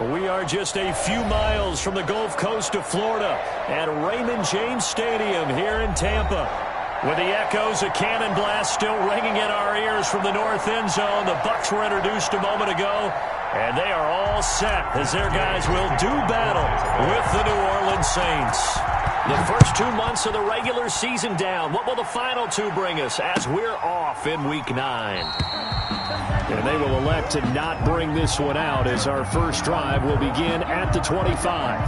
We are just a few miles from the Gulf Coast of Florida at Raymond James Stadium here in Tampa. With the echoes of cannon blast still ringing in our ears from the north end zone, the Bucs were introduced a moment ago, and they are all set as their guys will do battle with the New Orleans Saints. The first 2 months of the regular season down. What will the final two bring us as we're off in Week 9? And they will elect to not bring this one out as our first drive will begin at the 25.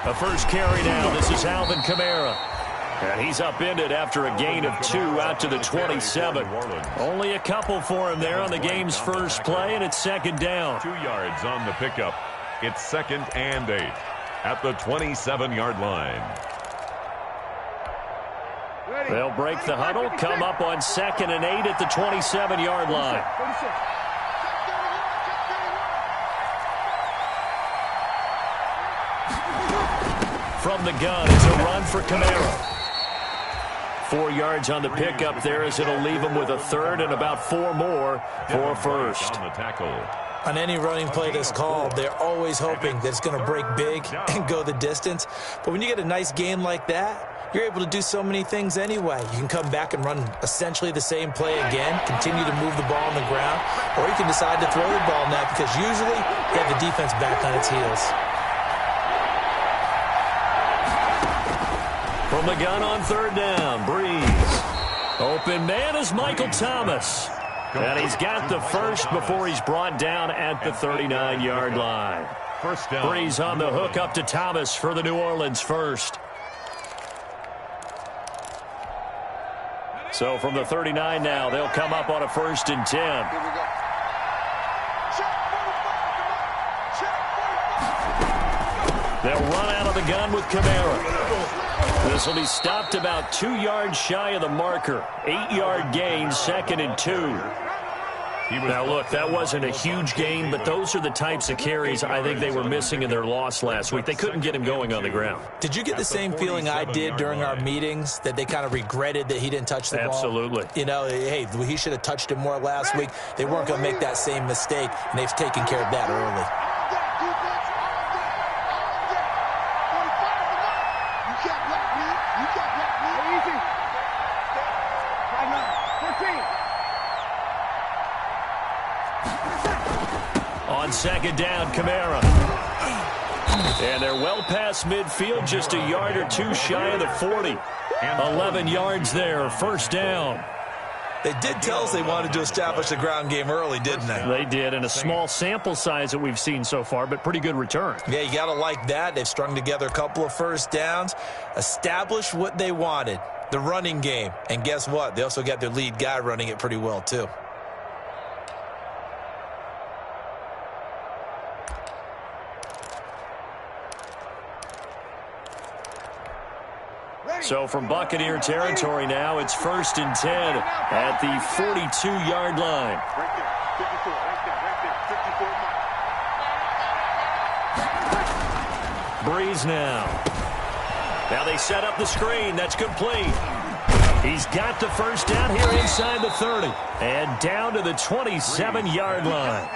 A first carry now. This is Alvin Kamara. And he's upended after a gain of 2 out to the 27. Only a couple for him there on the game's first play, and it's second down. 2 yards on the pickup. It's 2nd and 8 at the 27-yard line. They'll break the huddle, come up on 2nd and 8 at the 27-yard line. From the gun, it's a run for Kamara. 4 yards on the pickup there as it'll leave him with a third and about 4 more for a first. On the tackle. On any running play that's called, they're always hoping that it's going to break big and go the distance. But when you get a nice game like that, you're able to do so many things anyway. You can come back and run essentially the same play again, continue to move the ball on the ground, or you can decide to throw the ball net because usually you have the defense back on its heels. From the gun on third down, Breeze. Open man is Michael Thomas. And he's got the first before he's brought down at the 39-yard line. First down. Breeze on the hook up to Thomas for the New Orleans first. So from the 39 now, they'll come up on a 1st and 10. They'll run out of the gun with Kamara. This will be stopped about 2 yards shy of the marker. 8-yard gain, 2nd and 2. Now, look, that wasn't a huge gain, but those are the types of carries I think they were missing in their loss last week. They couldn't get him going on the ground. Did you get the same feeling I did during our meetings, that they kind of regretted that he didn't touch the ball? Absolutely. You know, hey, he should have touched it more last week. They weren't going to make that same mistake, and they've taken care of that early. On 2nd down, Kamara. And they're well past midfield, just a yard or 2 shy of the 40. 11 yards there, first down. They did tell us they wanted to establish the ground game early, didn't they? They did, and a small sample size that we've seen so far, but pretty good return. Yeah, you got to like that. They've strung together a couple of first downs, established what they wanted, the running game. And guess what? They also got their lead guy running it pretty well, too. So from Buccaneer territory now, it's 1st and 10 at the 42-yard line. Breeze now. Now they set up the screen. That's complete. He's got the first down here inside the 30. And down to the 27-yard line.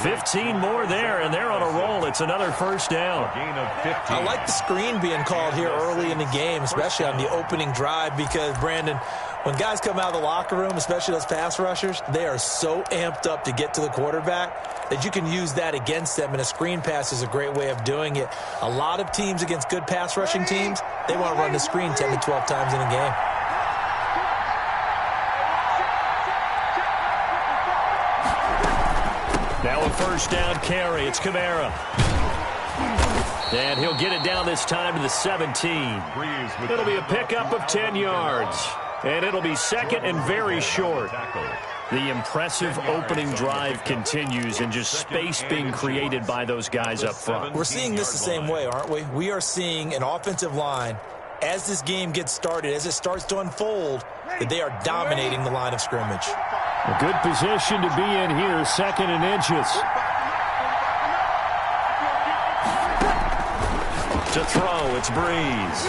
15 more there, and they're on a roll. It's another first down. I like the screen being called here early in the game, especially on the opening drive, because, Brandon, when guys come out of the locker room, especially those pass rushers, they are so amped up to get to the quarterback that you can use that against them, and a screen pass is a great way of doing it. A lot of teams against good pass rushing teams, they want to run the screen 10 to 12 times in a game. Now a first down carry. It's Kamara. And he'll get it down this time to the 17. It'll be a pickup of 10 yards. And it'll be 2nd and very short. The impressive opening drive continues and just space being created by those guys up front. We're seeing this the same way, aren't we? We are seeing an offensive line, as this game gets started, as it starts to unfold, that they are dominating the line of scrimmage. A good position to be in here, 2nd and inches. To throw, it's Breeze.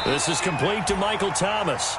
This is complete to Michael Thomas.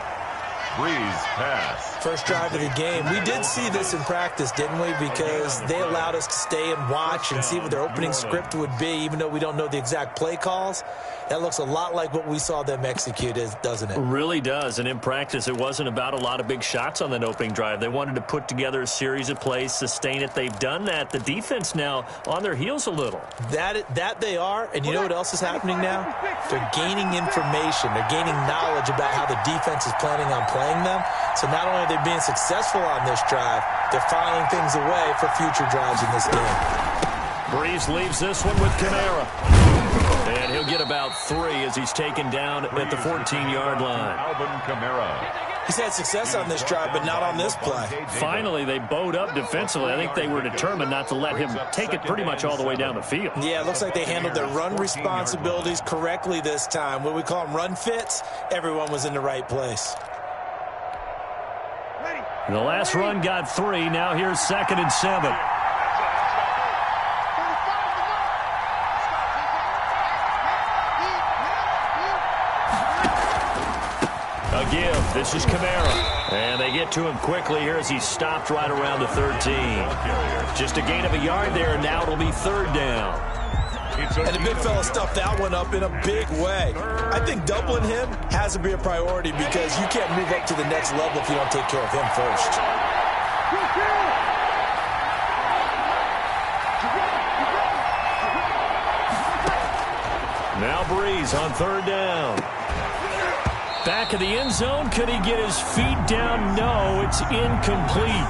Breeze pass. First drive of the game. We did see this in practice, didn't we? Because they allowed us to stay and watch and see what their opening script would be, even though we don't know the exact play calls. That looks a lot like what we saw them execute, doesn't it? It really does. And in practice, it wasn't about a lot of big shots on that opening drive. They wanted to put together a series of plays, sustain it. They've done that. The defense now on their heels a little. That they are. And you know what else is happening now? They're gaining information. They're gaining knowledge about how the defense is planning on playing them. So not only are they being successful on this drive, they're filing things away for future drives in this game. Breeze leaves this one with Kamara. And he'll get about 3 as he's taken down at the 14-yard line. Alvin Kamara. He's had success on this drive, but not on this play. Finally, they bowed up defensively. I think they were determined not to let him take it pretty much all the way down the field. Yeah, it looks like they handled their run responsibilities correctly this time. What we call them run fits, everyone was in the right place. The last run got 3. Now here's 2nd and 7. A give. This is Kamara. And they get to him quickly here as he's stopped right around the 13. Just a gain of a yard there, and now it'll be 3rd down. And the big fella stuffed that one up in a big way. I think doubling him has to be a priority because you can't move up to the next level if you don't take care of him first. Now Breeze on 3rd down. Back of the end zone. Could he get his feet down? No, it's incomplete.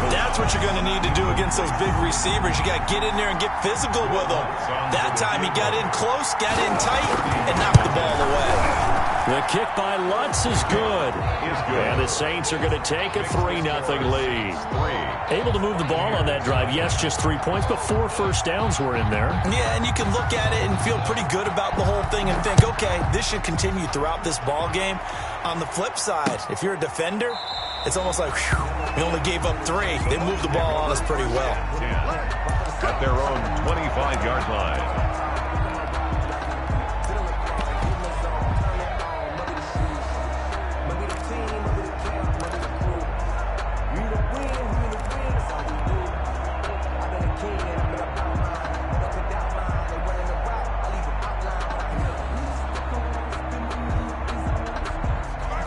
That's what you're going to need to do against those big receivers. You got to get in there and get physical with them. That time he got in close, got in tight, and knocked the ball away. The kick by Lutz is good. And the Saints are going to take a 3-0 lead. Able to move the ball on that drive. Yes, just 3 points, but 4 first downs were in there. Yeah, and you can look at it and feel pretty good about the whole thing and think, okay, this should continue throughout this ball game. On the flip side, if you're a defender, it's almost like, whew, we only gave up 3. They moved the ball on us pretty well. At their own 25-yard line.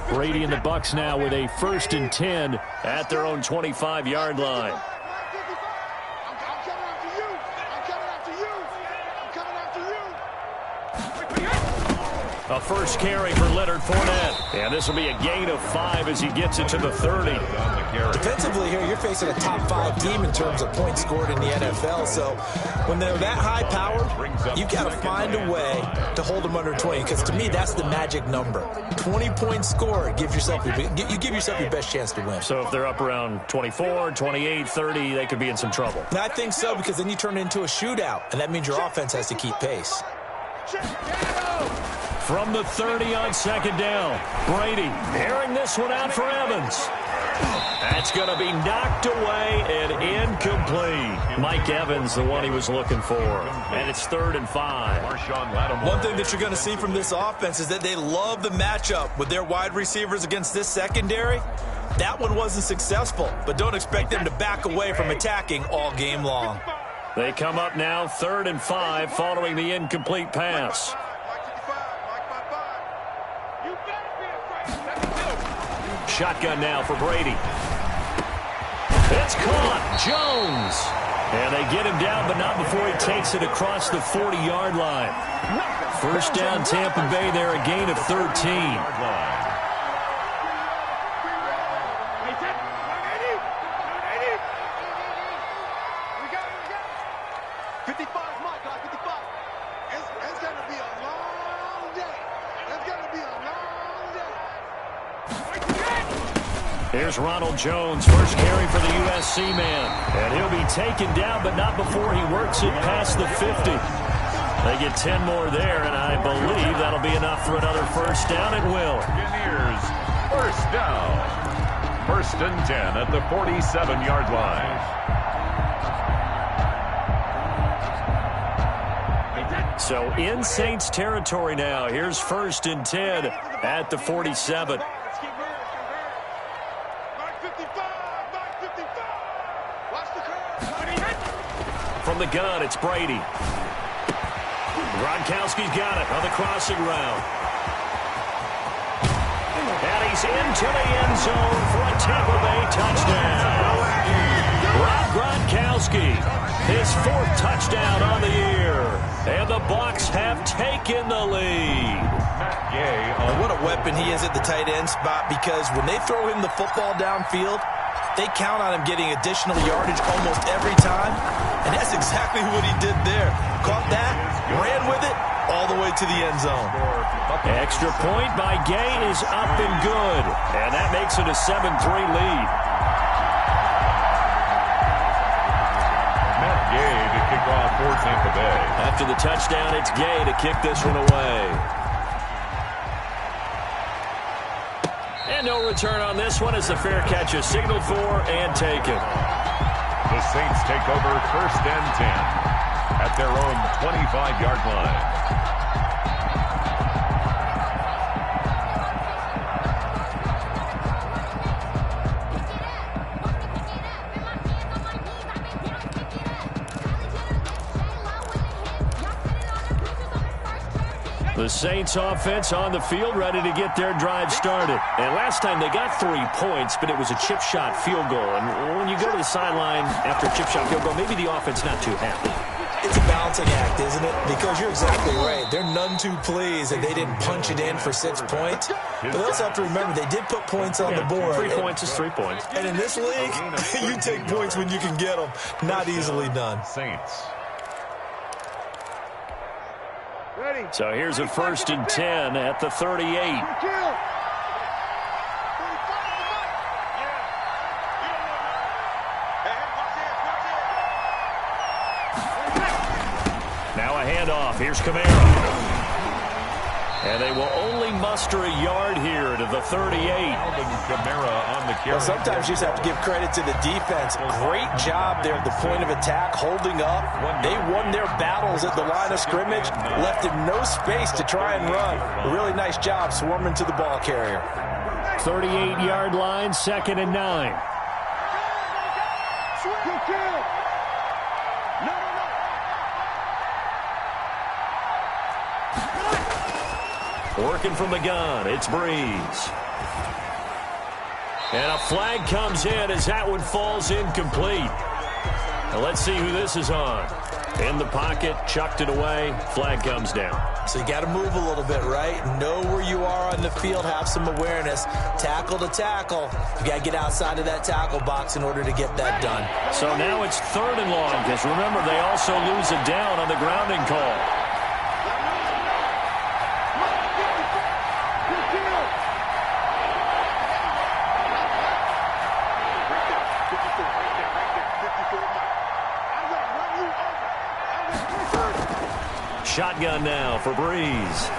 Brady and the Bucs now with a 1st and 10 at their own 25-yard line. A first carry for Leonard Fournette. And this will be a gain of 5 as he gets it to the 30. Defensively here, you're facing a top 5 team in terms of points scored in the NFL. So when they're that high-powered, you've got to find a way to hold them under 20. Because to me, that's the magic number. 20 points scored. You give yourself your best chance to win. So if they're up around 24, 28, 30, they could be in some trouble. And I think so, because then you turn it into a shootout. And that means your offense has to keep pace. From the 30 on 2nd down, Brady airing this one out for Evans. That's going to be knocked away and incomplete. Mike Evans, the one he was looking for. And it's 3rd and 5. One thing that you're going to see from this offense is that they love the matchup with their wide receivers against this secondary. That one wasn't successful, but don't expect them to back away from attacking all game long. They come up now 3rd and 5 following the incomplete pass. Shotgun now for Brady. It's caught. Jones. And they get him down, but not before he takes it across the 40-yard line. First down, Tampa Bay there, a gain of 13. Here's Ronald Jones, first carry for the USC man. And he'll be taken down, but not before he works it past the 50. They get 10 more there, and I believe that'll be enough for another first down. It will. Buccaneers, first down. First and 10 at the 47-yard line. So in Saints territory now. Here's first and 10 at the 47. From the gun, it's Brady. Gronkowski's got it on the crossing route. And he's into the end zone for a Tampa Bay touchdown. Rob Gronkowski, his 4th touchdown on the year. And the Bucs have taken the lead. What a weapon he is at the tight end spot, because when they throw him the football downfield, they count on him getting additional yardage almost every time. And that's exactly what he did there. Caught that, ran with it, all the way to the end zone. Extra point by Gay is up and good. And that makes it a 7-3 lead. Matt Gay to kick off for Tampa Bay. After the touchdown, it's Gay to kick this one away. And no return on this one as the fair catch is signaled for and taken. The Saints take over first and 10 at their own 25-yard line. The Saints offense on the field ready to get their drive started. And last time they got 3 points, but it was a chip shot field goal. And when you go to the sideline after a chip shot field goal, maybe the offense not too happy. It's a balancing act, isn't it? Because you're exactly right. They're none too pleased that they didn't punch it in for 6 points. But they also have to remember they did put points on the board. 3 points is 3 points. And in this league, you take points when you can get them. Not easily done. Saints. So here's a first and 10 at the 38. Now a handoff. Here's Kamara. And they will only muster a yard here to the 38. Kamara on the carry. Well, sometimes you just have to give credit to the defense. Great job there at the point of attack, holding up. They won their battles at the line of scrimmage, left him no space to try and run. A really nice job swarming to the ball carrier. 38-yard line, 2nd and 9. Working from the gun, it's Breeze. And a flag comes in as that one falls incomplete. Now let's see who this is on. In the pocket, chucked it away, flag comes down. So you got to move a little bit, right? Know where you are on the field, have some awareness. Tackle to tackle. You got to get outside of that tackle box in order to get that done. So now it's 3rd and long, because remember, they also lose a down on the grounding call. Shotgun now for Breeze.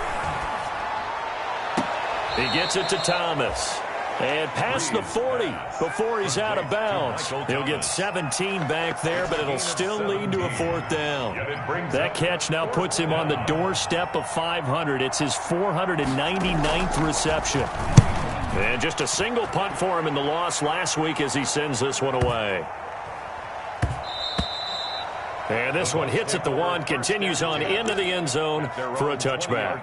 He gets it to Thomas. And past the 40 before he's out of bounds. He'll get 17 back there, but it'll still lead to a 4th down. That catch now puts him on the doorstep of 500. It's his 499th reception. And just a single punt for him in the loss last week as he sends this one away. And this one hits at the 1, continues on into the end zone for a touchback.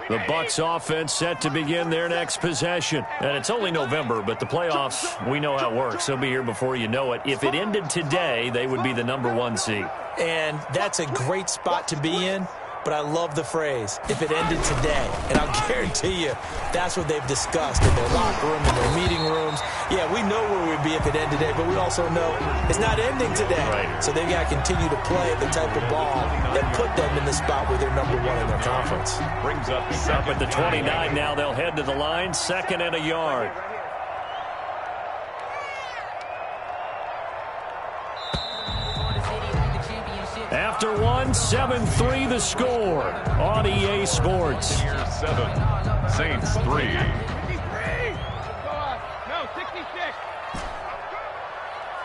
The Bucs offense set to begin their next possession. And it's only November, but the playoffs, we know how it works. They'll be here before you know it. If it ended today, they would be the #1 seed. And that's a great spot to be in, but I love the phrase, if it ended today. And I'll guarantee you that's what they've discussed in their locker room, in their meeting rooms. Yeah, we know where we'd be if it ended today, but we also know it's not ending today. Right. So they've got to continue to play the type of ball that put them in the spot where they're number one in their conference. Brings up Up at the 29 now, they'll head to the line, 2nd and a yard. After one, 7-3 the score on EA Sports. 7, Saints 3. No, 66.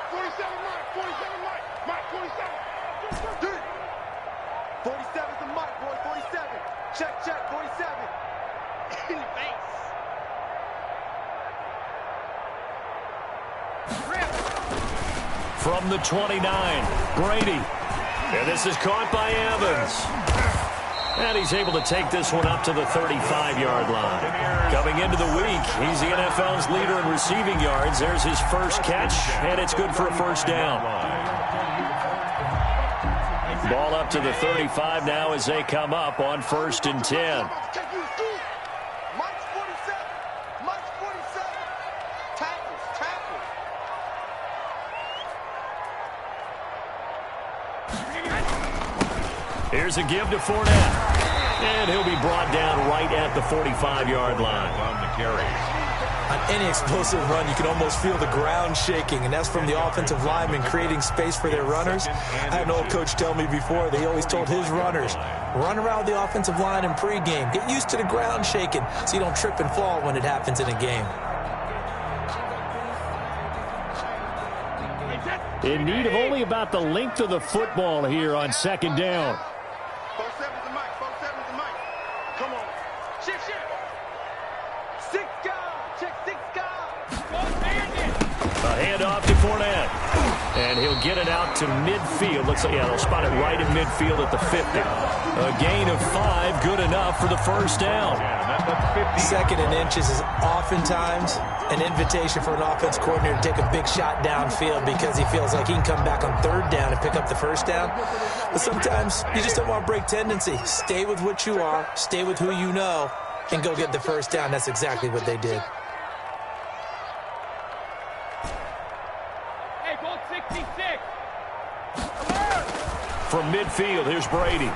47, Mike. 47, Mike. 47. 47's the mic, boy. 47. Check, 47. Thanks. From the 29, Brady. And this is caught by Evans. And he's able to take this one up to the 35-yard line. Coming into the week, he's the NFL's leader in receiving yards. There's his first catch, and it's good for a first down. Ball up to the 35 now as they come up on 1st and 10. Mike's 47. Mike's 47. Tackles. Here's a give to Fournette. And he'll be brought down right at the 45-yard line. On the carry. On any explosive run, you can almost feel the ground shaking, and that's from the offensive linemen creating space for their runners. I had an old coach tell me before, they always told his runners, run around the offensive line in pregame. Get used to the ground shaking so you don't trip and fall when it happens in a game. In need of only about the length of the football here on 2nd down. 47's the mic. 47's the mic. Come on. Shift. 6 guys. Check 6 guys. A handoff to Fournette. And he'll get it out to midfield. Looks like, they'll spot it right in midfield at the 50. A gain of 5, good enough for the first down. 2nd and inches is oftentimes an invitation for an offense coordinator to take a big shot downfield because he feels like he can come back on 3rd down and pick up the first down. But sometimes you just don't want to break tendency. Stay with what you are, stay with who you know, and go get the first down. That's exactly what they did. Hey, go 66. From midfield, here's Brady.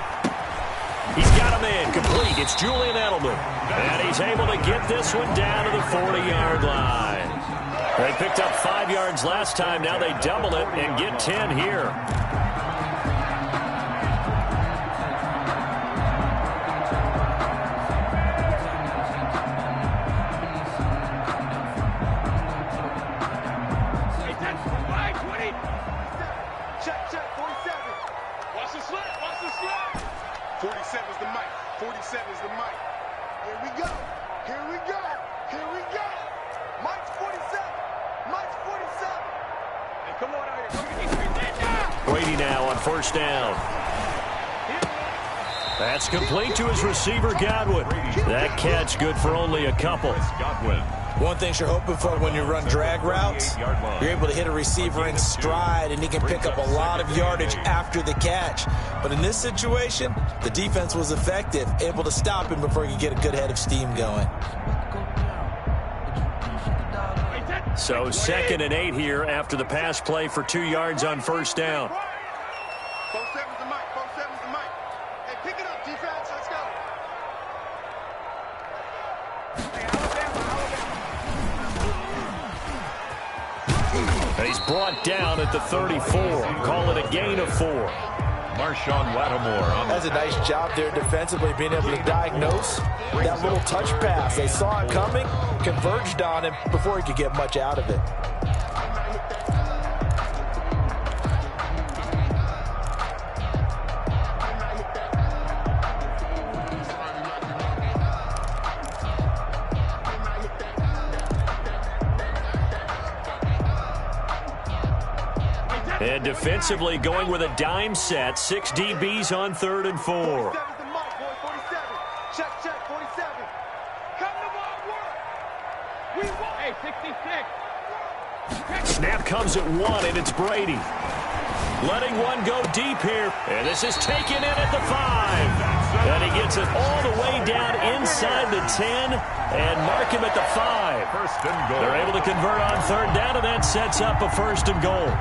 He's got him in, complete. It's Julian Edelman. And he's able to get this one down to the 40-yard line. They picked up 5 yards last time. Now they double it and get 10 here. Hey, that's 520. Check, 47. Watch the slip. 47's the mic. 47's the mic. Here we go. Mike's 47. Mike's 47. Hey, come on out here. Brady now on 1st down. That's complete to his receiver, Godwin. That catch good for only a couple. Godwin. One thing you're hoping for when you run drag routes, you're able to hit a receiver in stride, and he can pick up a lot of yardage after the catch. But in this situation, the defense was effective, able to stop him before he could get a good head of steam going. So 2nd and 8 here after the pass play for 2 yards on 1st down. 47's the mic. 47's the mic. Hey, pick it up, defense. Let's go. And he's brought down at the 34. Call it a gain of 4. Marshawn Lattimore. That's a nice job there defensively, being able to diagnose that little touch pass. They saw it coming, converged on him before he could get much out of it. And defensively going with a dime set. 6 DBs on 3rd and 4. 47's the mic, boy. 47. Check, 47. Come to my work. We want. Hey, 66. Snap comes at 1, and it's Brady. letting one go deep here. And this is taken in at the 5. And he gets it all the way down inside the 10 and mark him at the 5. First and goal. They're able to convert on third down, and that sets up a first and goal.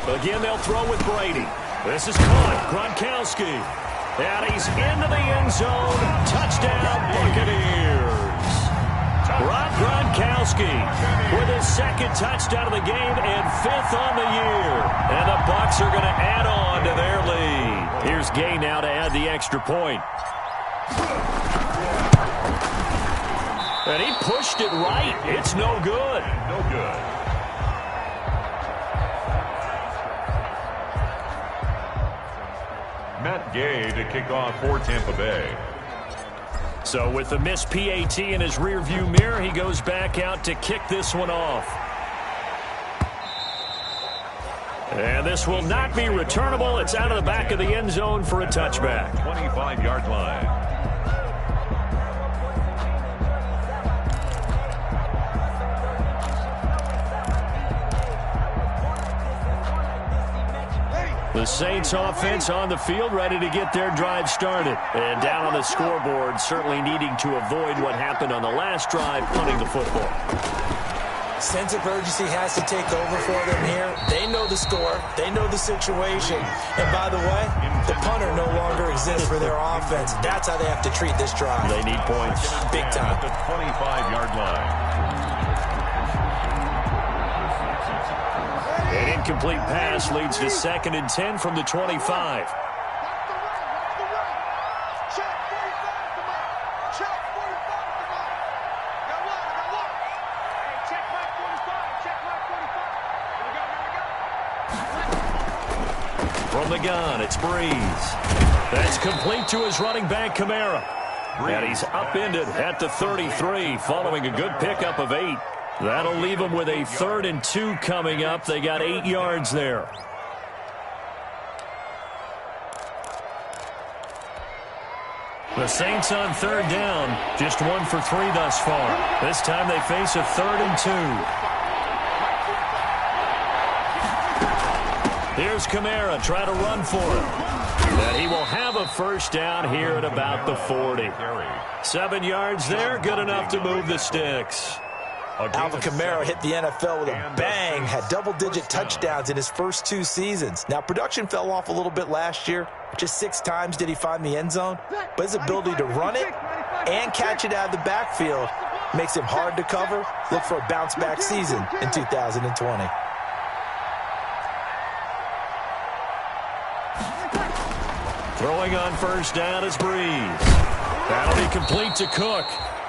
Again, they'll throw with Brady. This is caught. Gronkowski. And he's into the end zone. Touchdown, Buccaneers. Rob Gronkowski with his second touchdown of the game and 5th on the year. And the Bucs are going to add on to their lead. Here's Gay now to add the extra point. And he pushed it right. It's no good. No good. Matt Gay to kick off for Tampa Bay. So with the missed PAT in his rearview mirror, he goes back out to kick this one off. And this will not be returnable. It's out of the back of the end zone for a touchback. 25-yard line. The Saints offense on the field, ready to get their drive started. And down on the scoreboard, certainly needing to avoid what happened on the last drive, punting the football. Sense of urgency has to take over for them here. They know the score. They know the situation. And by the way, the punter no longer exists for their offense. That's how they have to treat this drive. They need points. Big time. At the 25-yard line. An incomplete pass leads to 2nd and 10 from the 25. From the gun, it's Breeze. That's complete to his running back, Kamara. And he's upended at the 33 following a good pickup of 8. That'll leave them with a 3rd and 2 coming up. They got 8 yards there. The Saints on 3rd down, just 1 for 3 thus far. This time they face a 3rd and 2. Here's Kamara trying to run for it. And he will have a first down here at about the 40. 7 yards there, good enough to move the sticks. Alvin Kamara hit the NFL with a bang, had double-digit touchdowns in his first 2 seasons. Now, production fell off a little bit last year. Just 6 times did he find the end zone. But his ability to run it and catch it out of the backfield makes him hard to cover. Look for a bounce-back season in 2020. Throwing on first down is Breeze. That'll be complete to Cook.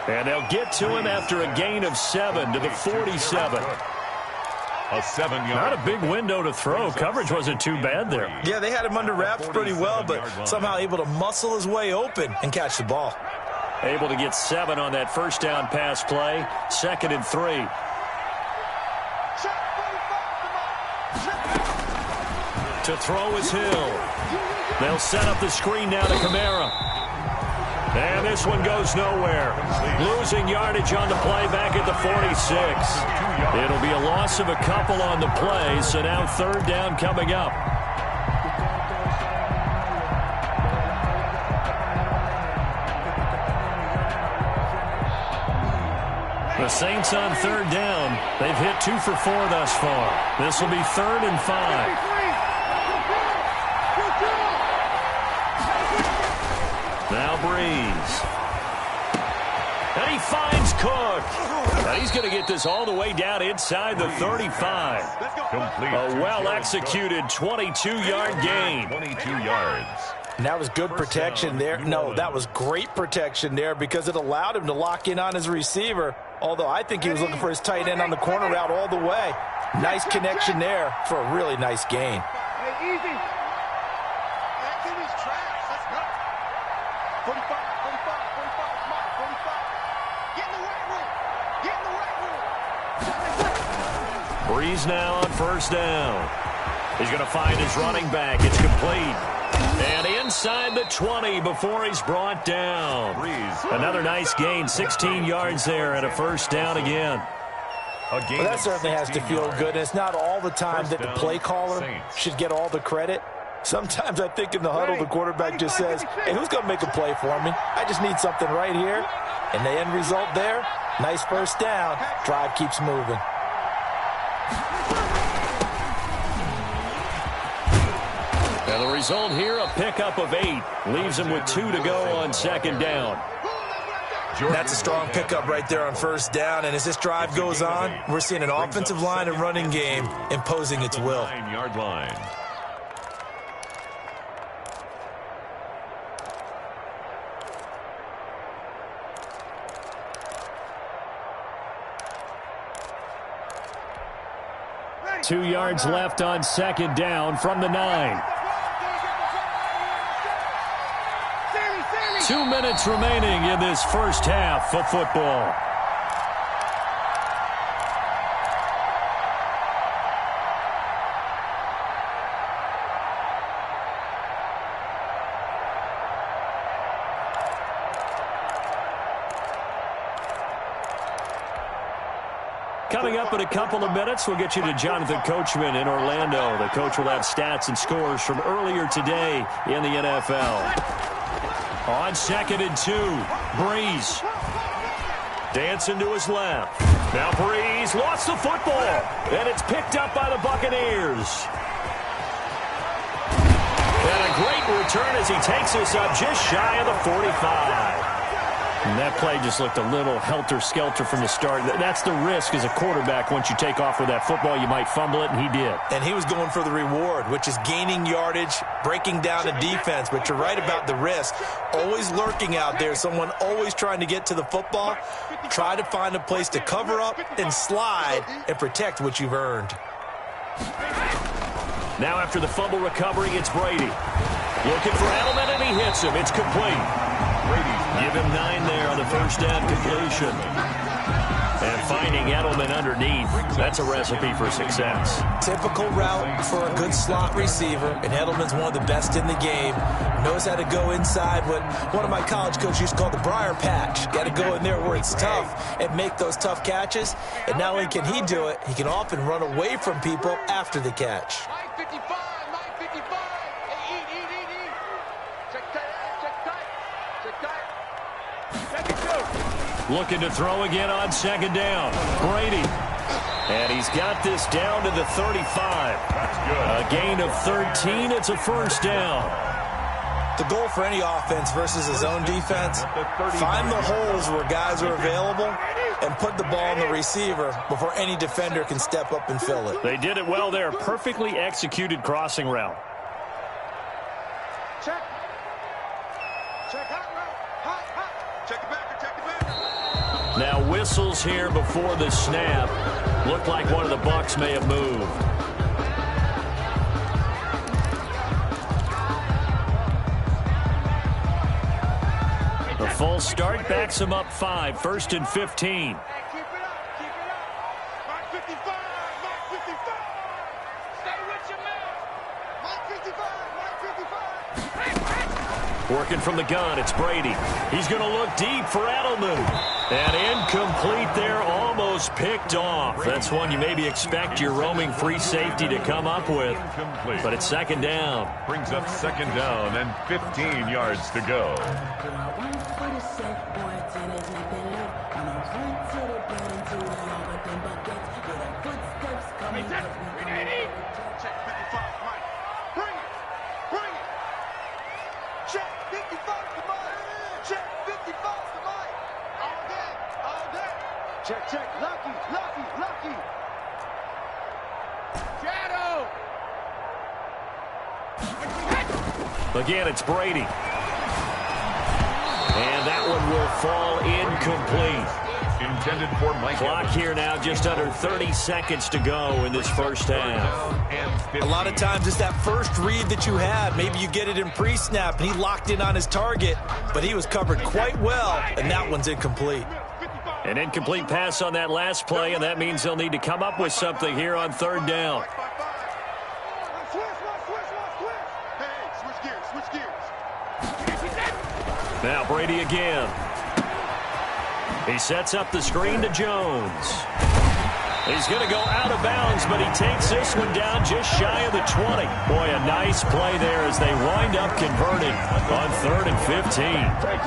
And they'll get to him after a gain of 7 to the 47. A 7-yard. Not a big window to throw. Coverage wasn't too bad there. Yeah, they had him under wraps pretty well, but somehow able to muscle his way open and catch the ball. Able to get 7 on that first down pass play. 2nd and 3. To throw is Hill. They'll set up the screen now to Kamara. And this one goes nowhere. Losing yardage on the play back at the 46. It'll be a loss of a couple on the play, so now 3rd down coming up. The Saints on 3rd down. They've hit 2 for 4 thus far. This will be 3rd and 5. Now Breeze. And he finds Cook. And he's going to get this all the way down inside the 35. Complete. A well-executed 22-yard gain. 22 yards. And that was good protection there. No, that was great protection there because it allowed him to lock in on his receiver. Although I think he was looking for his tight end on the corner route all the way. Nice connection there for a really nice gain. Hey, easy. Back to these tracks. Let's go. 45, 45, 45, Mike, 45. Get in the weight room. Breeze now on first down. He's going to find his running back. It's complete. And inside the 20 before he's brought down. Another nice gain, 16 yards there and a first down again. Well, that certainly has to feel good. And it's not all the time that the play caller should get all the credit. Sometimes I think in the huddle, the quarterback just says, hey, who's going to make a play for me? I just need something right here. And the end result there, nice first down. Drive keeps moving. Now the result here, a pickup of 8. Leaves him with 2 to go on second down. That's a strong pickup right there on first down. And as this drive goes on, we're seeing an offensive line and running game imposing its will. 9-yard line. Two yards left on second down from the 9. 2 minutes remaining in this first half of football. Coming up in a couple of minutes, we'll get you to Jonathan Coachman in Orlando. The coach will have stats and scores from earlier today in the NFL. On 2nd and 2, Breeze. Dancing to his left. Now Breeze lost the football, and it's picked up by the Buccaneers. And a great return as he takes us up just shy of the 45. And that play just looked a little helter-skelter from the start. That's the risk as a quarterback. Once you take off with that football, you might fumble it, and he did. And he was going for the reward, which is gaining yardage, breaking down the defense. But you're right about the risk. Always lurking out there, someone always trying to get to the football. Try to find a place to cover up and slide and protect what you've earned. Now after the fumble recovery, it's Brady. Looking for Edelman, and he hits him. It's complete. Give him 9 there on the first down completion. And finding Edelman underneath, that's a recipe for success. Typical route for a good slot receiver, and Edelman's one of the best in the game. Knows how to go inside what one of my college coaches used to call the briar patch. Got to go in there where it's tough and make those tough catches. And not only can he do it, he can often run away from people after the catch. Looking to throw again on second down. Brady. And he's got this down to the 35. That's good. A gain of 13. It's a first down. The goal for any offense versus his own defense, find the holes where guys are available and put the ball in the receiver before any defender can step up and fill it. They did it well there. Perfectly executed crossing route. Check. Check hot route. Hot. Check the backer. Check the backer. Now whistles here before the snap. Looked like one of the Bucs may have moved. The full start backs him up 5. 1st and 15. Keep it up. Keep it up. Mark 55. Mark 55. Stay with your man. Mark 55. Mark 55. Working from the gun, it's Brady. He's going to look deep for Edelman. And incomplete there, almost picked off. That's one you maybe expect your roaming free safety to come up with. But it's second down. Brings up second down and 15 yards to go. Check 55, Mike. Bring it. Bring it. Check 55 to Mike. Check 55 to Mike. All day. All day. Check. Lucky. Shadow. Again, it's Brady. And that one will fall incomplete. Intended for Mike. Clock here now, just under 30 seconds to go in this first half. A lot of times it's that first read that you had. Maybe you get it in pre-snap, and he locked in on his target, but he was covered quite well, and that one's incomplete. An incomplete pass on that last play, and that means they'll need to come up with something here on third down. Now Brady again. He sets up the screen to Jones. He's going to go out of bounds, but he takes this one down just shy of the 20. Boy, a nice play there as they wind up converting on 3rd and 15.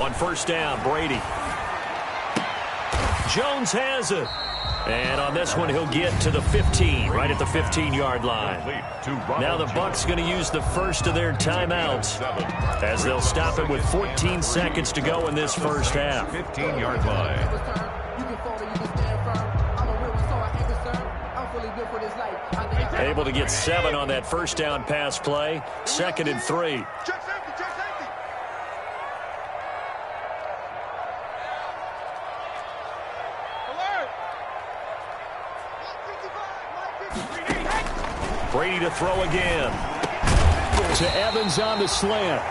On first down, Brady. Jones has it. And on this one, he'll get to the 15, right at the 15-yard line. Now the Bucs going to use the first of their timeouts as they'll stop it with 14 seconds to go in this first half. 15-yard line. Able to get 7 on that first down pass play. 2nd and 3. Brady to throw again. To Evans on the slant.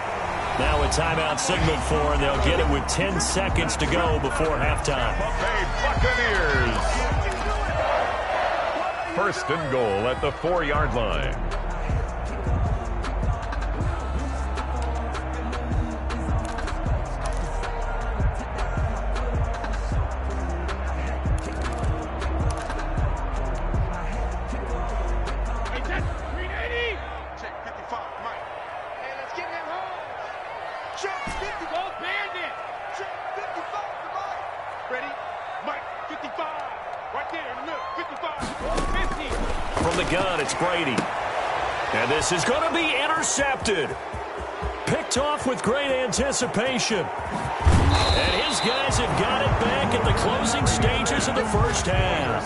Now a timeout signaled for, and they'll get it with 10 seconds to go before halftime. Buccaneers. 1st and goal at the 4-yard line. Brady. And this is going to be intercepted. Picked off with great anticipation. And his guys have got it back at the closing stages of the first half.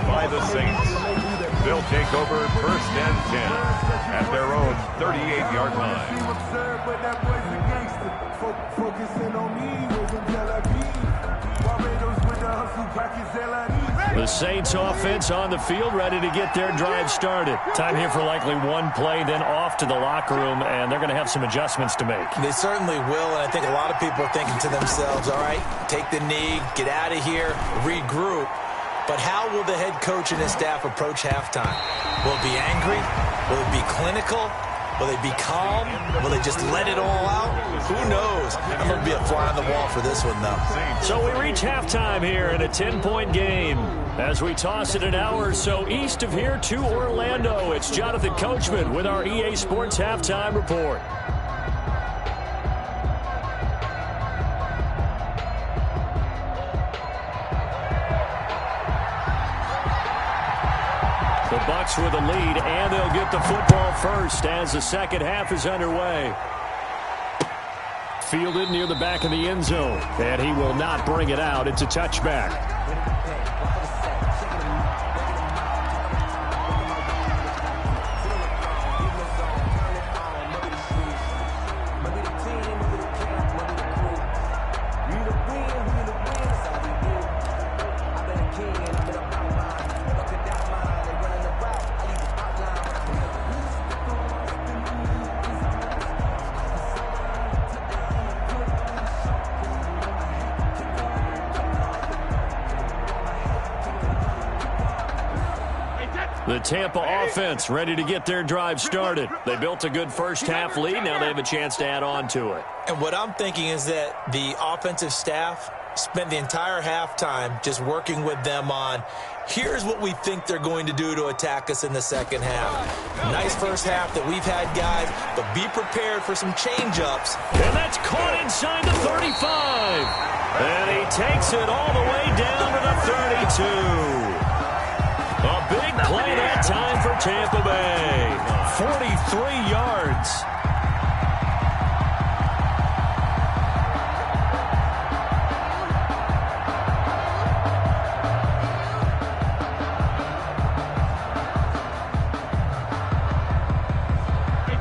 By the Saints. They'll take over 1st and 10 at their own 38-yard line. The Saints offense on the field, ready to get their drive started. Time here for likely one play, then off to the locker room, and they're going to have some adjustments to make. They certainly will, and I think a lot of people are thinking to themselves, all right, take the knee, get out of here, regroup. But how will the head coach and his staff approach halftime? Will it be angry? Will it be clinical? Will they be calm? Will they just let it all out? Who knows? I'm going to be a fly on the wall for this one, though. So we reach halftime here in a 10-point game. As we toss it an hour or so east of here to Orlando, it's Jonathan Coachman with our EA Sports Halftime Report. The Bucs with a lead, and they'll get the football first as the second half is underway. Fielded near the back of the end zone, and he will not bring it out. It's a touchback. The Tampa offense ready to get their drive started. They built a good first half lead. Now they have a chance to add on to it. And what I'm thinking is that the offensive staff spent the entire halftime just working with them on, here's what we think they're going to do to attack us in the second half. Nice first half that we've had, guys, but be prepared for some change-ups. And that's caught inside the 35. And he takes it all the way down to the 32. A big play that time for Tampa Bay. 43 yards.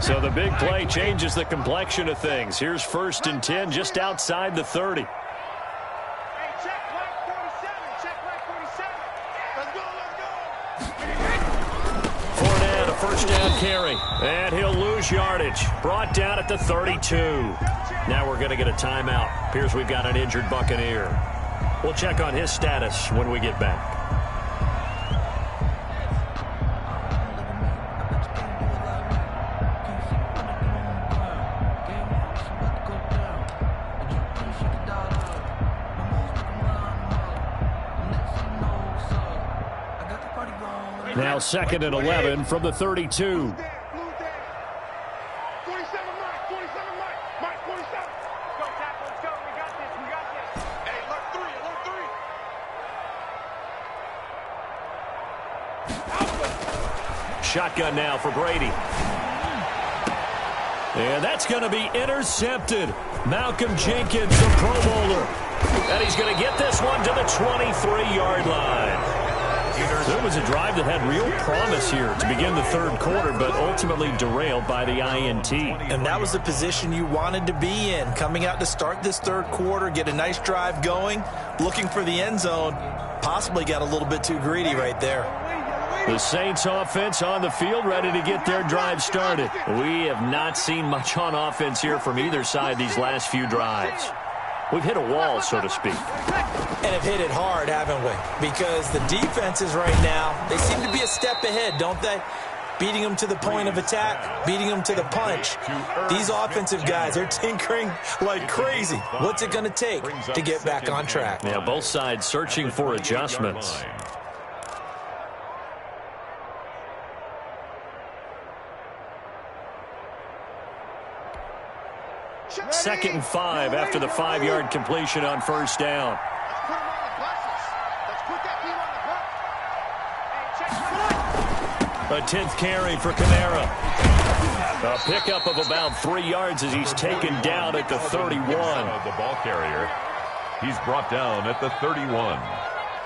So the big play changes the complexion of things. Here's 1st and 10 just outside the 30. Hey, check, Fournette, a first down carry. And he'll lose yardage. Brought down at the 32. Now we're going to get a timeout. Appears we've got an injured Buccaneer. We'll check on his status when we get back. Now 2nd and 11 from the 32. Shotgun now for Brady. And that's going to be intercepted. Malcolm Jenkins, the Pro Bowler. And he's going to get this one to the 23-yard line. There was a drive that had real promise here to begin the third quarter, but ultimately derailed by the INT. And that was the position you wanted to be in, coming out to start this third quarter, get a nice drive going, looking for the end zone. Possibly got a little bit too greedy right there. The Saints offense on the field, ready to get their drive started. We have not seen much on offense here from either side these last few drives. We've hit a wall, so to speak. And have hit it hard, haven't we? Because the defenses right now, they seem to be a step ahead, don't they? Beating them to the point of attack, beating them to the punch. These offensive guys, they're tinkering like crazy. What's it going to take to get back on track? Yeah, both sides searching for adjustments. Second and 5 after the 5-yard completion on first down. A 10th carry for Kamara. A pickup of about 3 yards as he's taken down at the 31. The ball carrier. He's brought down at the 31.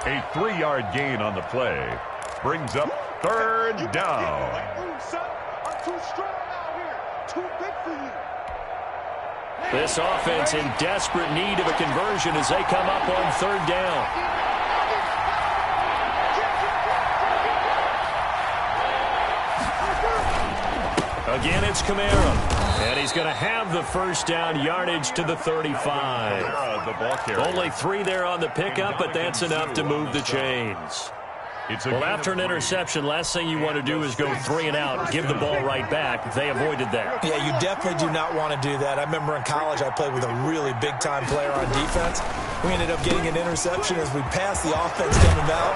A 3-yard gain on the play. Brings up third down. I'm too strong out here. Too big for you. This offense in desperate need of a conversion as they come up on third down. Again, it's Kamara. And he's going to have the first down, yardage to the 35. Only 3 there on the pickup, but that's enough to move the chains. Well, after an interception, last thing you want to do is go 3 and out, give the ball right back. They avoided that. Yeah, you definitely do not want to do that. I remember in college I played with a really big-time player on defense. We ended up getting an interception as we passed the offense coming out.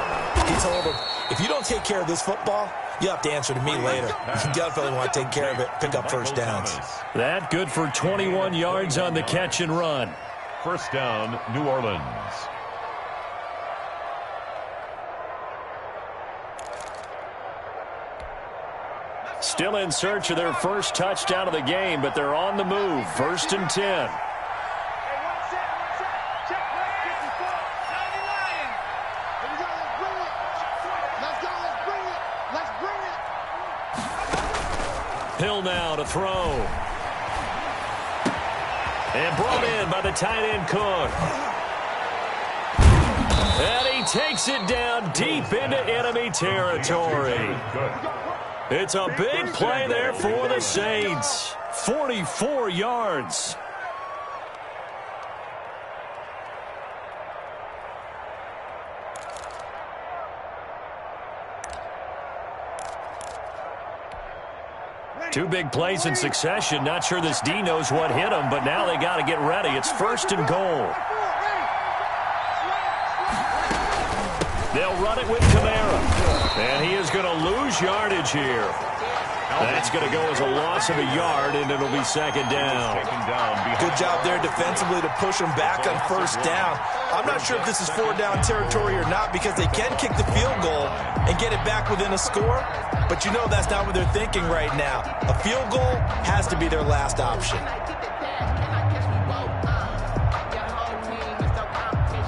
He told him, if you don't take care of this football, you have to answer to me later. You definitely want to take care of it, pick up first downs. That good for 21 yards on the catch and run. First down, New Orleans. Still in search of their first touchdown of the game, but they're on the move. 1st and 10. Hill now to throw. And brought in by the tight end Cook. And he takes it down deep into enemy territory. It's a big play there for the Saints. 44 yards. Two big plays in succession. Not sure this D knows what hit him, but now they got to get ready. It's 1st and goal. They'll run it with Kamara. And he is going to lose yardage here. That's going to go as a loss of a yard, and it'll be 2nd down. Good job there defensively to push him back on first down. I'm not sure if this is 4-down territory or not because they can kick the field goal and get it back within a score. But you know that's not what they're thinking right now. A field goal has to be their last option.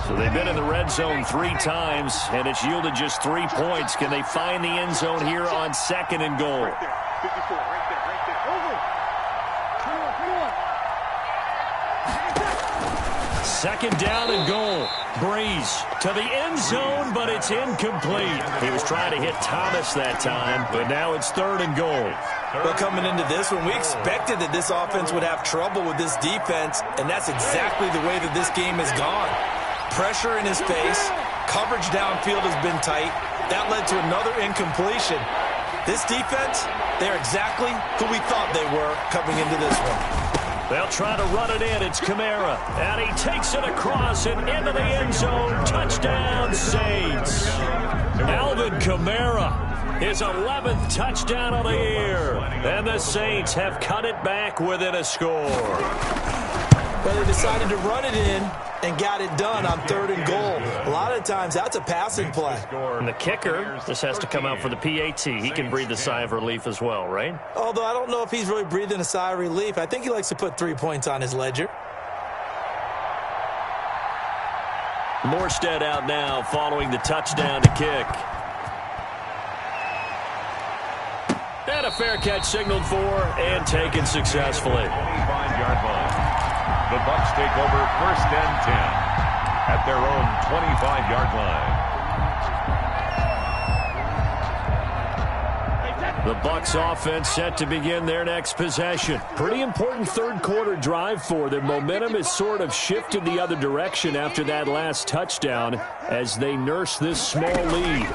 So they've been in the red zone 3 times, and it's yielded just 3 points. Can they find the end zone here on 2nd and goal? 54, right there, right there. Over. Come on, come Second down and goal. Breeze to the end zone, but it's incomplete. He was trying to hit Thomas that time, but now it's third and goal. Well, coming into this one, we expected that this offense would have trouble with this defense, and that's exactly the way that this game has gone. Pressure in his face, coverage downfield has been tight. That led to another incompletion. This defense, they're exactly who we thought they were coming into this one. They'll try to run it in. It's Kamara. And he takes it across and into the end zone. Touchdown, Saints. Alvin Kamara, his 11th touchdown of the year. And the Saints have cut it back within a score. Well, they decided to run it in and got it done on third and goal. A lot of times, that's a passing play. And the kicker, this has to come out for the PAT. He can breathe a sigh of relief as well, right? Although I don't know if he's really breathing a sigh of relief. I think he likes to put 3 points on his ledger. Morstead out now following the touchdown to kick. And a fair catch signaled for and taken successfully. 25-yard line. The Bucs take over first and 10 at their own 25-yard line. The Bucs offense set to begin their next possession. Pretty important third quarter drive for them. Momentum has sort of shifted the other direction after that last touchdown as they nurse this small lead.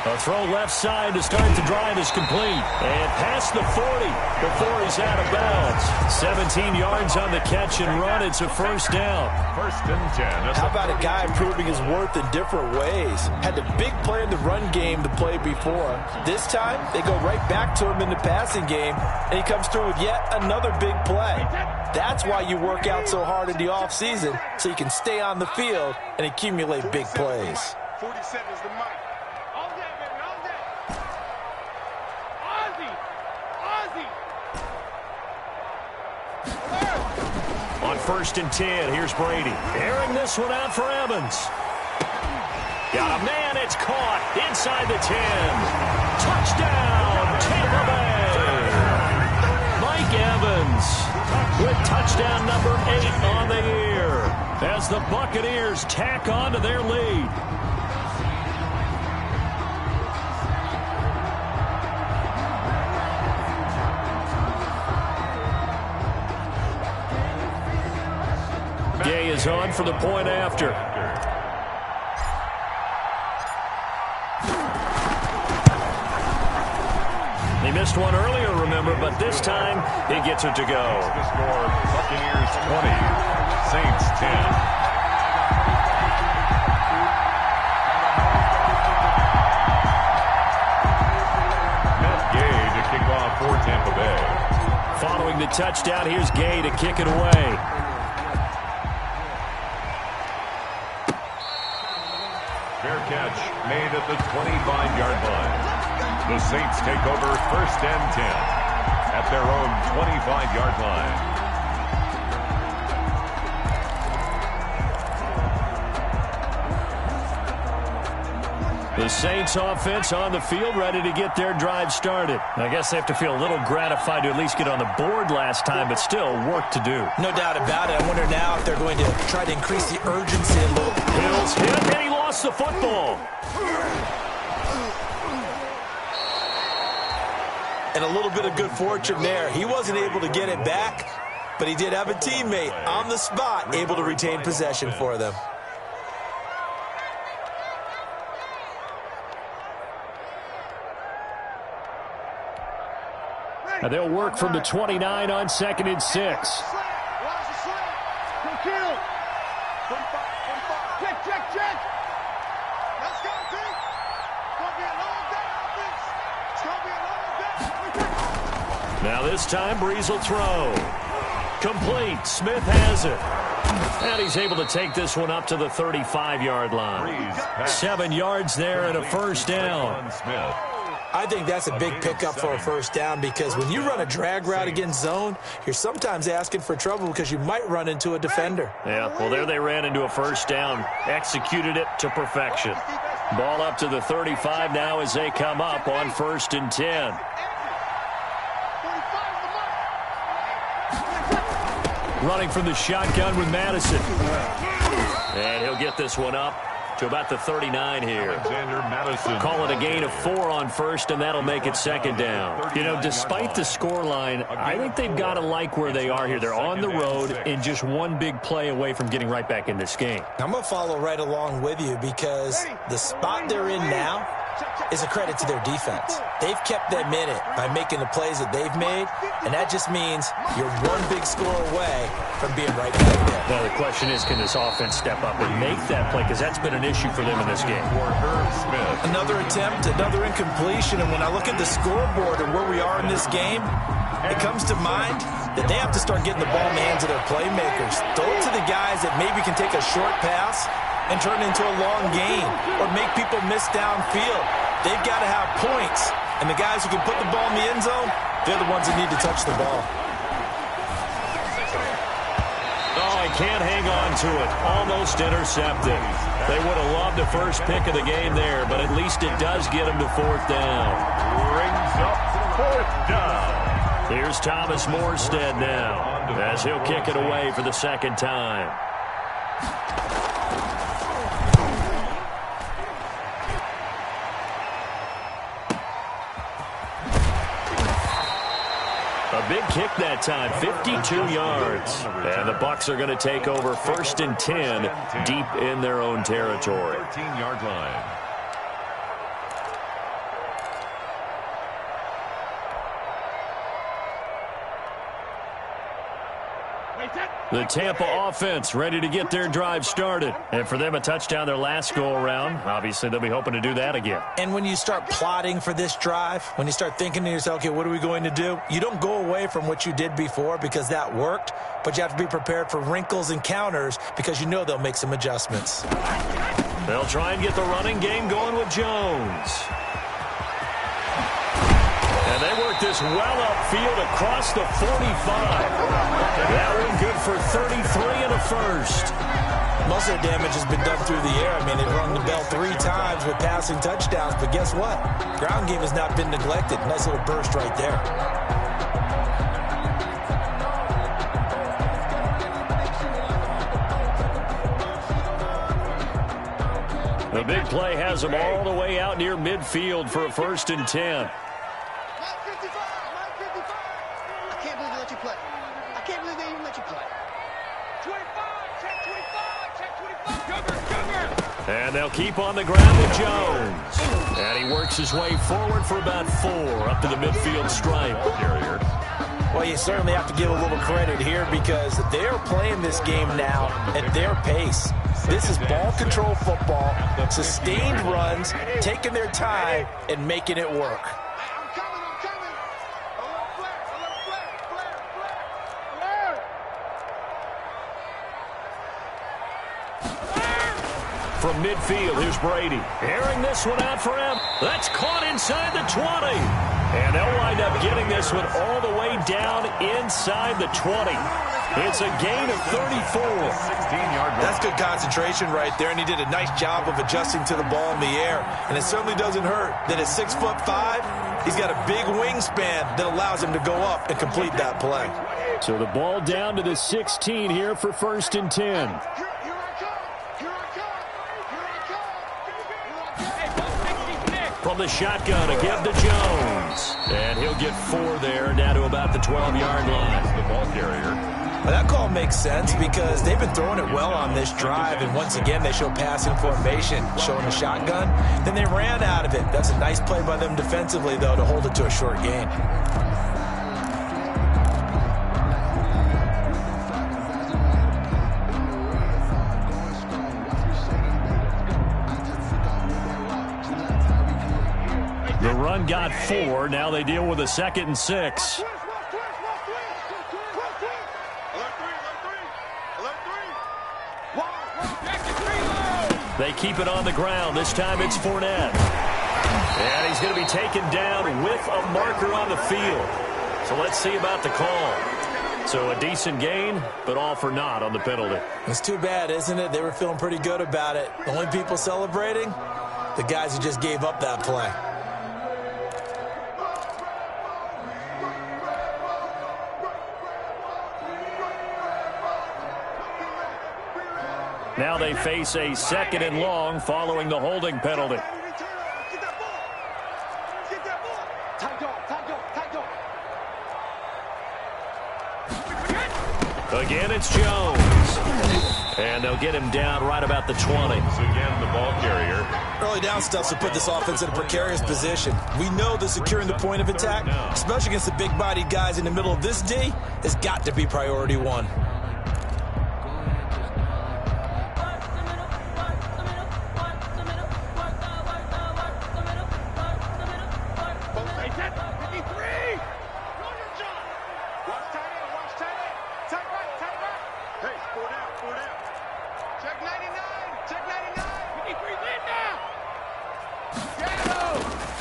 A throw left side to start the drive is complete. And past the 40 before he's out of bounds. 17 yards on the catch and run. It's a first down. First and 10. How about a guy proving his worth in different ways? Had the big play in the run game to play before. This time, they go right back to him in the passing game, and he comes through with yet another big play. That's why you work out so hard in the offseason, so you can stay on the field and accumulate big plays. 47 is the mic. On first and 10, here's Brady. Airing this one out for Evans. Got a man, it's caught inside the 10. Touchdown, Tampa Bay. Mike Evans with touchdown number 8 on the year as the Buccaneers tack on to their lead. Gay is on for the point after. He missed one earlier, remember, but this time he gets it to go. The score, Buccaneers 20, Saints 10. Matt Gay to kick off for Tampa Bay. Following the touchdown, here's Gay to kick it away. Fair catch made at the 25-yard line. The Saints take over first and 10 at their own 25-yard line. The Saints offense on the field ready to get their drive started. I guess they have to feel a little gratified to at least get on the board last time, but still work to do. No doubt about it. I wonder now if they're going to try to increase the urgency a little. Hill's hit, and he lost the football. And a little bit of good fortune there. He wasn't able to get it back, but he did have a teammate on the spot able to retain possession for them. And they'll work from the 29 on second and 6. Now this time, Breeze will throw. Complete. Smith has it. And he's able to take this one up to the 35-yard line. 7 yards there and a first down. I think that's a big pickup for a first down because when you run a drag route against zone, you're sometimes asking for trouble because you might run into a defender. Yeah, well, there they ran into a first down. Executed it to perfection. Ball up to the 35 now as they come up on first and 10. running from the shotgun with Madison. And he'll get this one up to about the 39 here. Alexander Madison. Call it a gain of 4 on first, and that'll make it second down. You know, despite the scoreline, I think they've got to like where they are here. They're on the road and just one big play away from getting right back in this game. I'm going to follow right along with you because the spot they're in now is a credit to their defense. They've kept them in it by making the plays that they've made, and that just means you're one big score away from being right back there. Now, the question is, can this offense step up and make that play? Because that's been an issue for them in this game. Another attempt, another incompletion, and when I look at the scoreboard and where we are in this game, it comes to mind that they have to start getting the ball in the hands of their playmakers. Throw it to the guys that maybe can take a short pass and turn it into a long gain or make people miss downfield. They've got to have points, and the guys who can put the ball in the end zone, they're the ones that need to touch the ball. Oh, he can't hang on to it. Almost intercepted. They would have loved the first pick of the game there, but at least it does get them to 4th down. Brings up 4th down. Here's Thomas Morstead now as he'll kick it away for the second time. A big kick that time, 52 yards. And the Bucs are going to take over 1st and 10 deep in their own territory. 13-yard line. The Tampa offense ready to get their drive started. And for them, a touchdown their last go-around. Obviously, they'll be hoping to do that again. And when you start plotting for this drive, when you start thinking to yourself, okay, what are we going to do? You don't go away from what you did before because that worked, but you have to be prepared for wrinkles and counters because you know they'll make some adjustments. They'll try and get the running game going with Jones. And they work this well upfield across the 45. That one good for 33 and a first. Most of the damage has been done through the air. I mean, they've rung the bell 3 times with passing touchdowns, but guess what? Ground game has not been neglected. Nice little burst right there. The big play has them all the way out near midfield for a 1st and 10. And they'll keep on the ground with Jones. And he works his way forward for about 4 up to the midfield stripe. Carrier. Well, you certainly have to give a little credit here because they're playing this game now at their pace. This is ball control football, sustained runs, taking their time, and making it work. From midfield, here's Brady. Airing this one out for him. That's caught inside the 20. And they'll wind up getting this one all the way down inside the 20. It's a gain of 34. 16-yard line. That's good concentration right there, and he did a nice job of adjusting to the ball in the air. And it certainly doesn't hurt that at 6'5", he's got a big wingspan that allows him to go up and complete that play. So the ball down to the 16 here for 1st and 10. From the shotgun, again to Jones. And he'll get 4 there, down to about the 12-yard line. The ball carrier. Well, that call makes sense because they've been throwing it well on this drive, and once again, they show passing formation, showing the shotgun. Then they ran out of it. That's a nice play by them defensively, though, to hold it to a short gain. The run got 4. Now they deal with a 2nd and 6. They keep it on the ground. This time it's Fournette. And he's going to be taken down with a marker on the field. So let's see about the call. So a decent gain, but all for naught on the penalty. It's too bad, isn't it? They were feeling pretty good about it. The only people celebrating, the guys who just gave up that play. Now they face a 2nd and long following the holding penalty. Again, it's Jones. And they'll get him down right about the 20. Again, the ball carrier. Early down stuff to put this offense in a precarious position. We know that securing the point of attack, especially against the big-bodied guys in the middle of this D, has got to be priority one.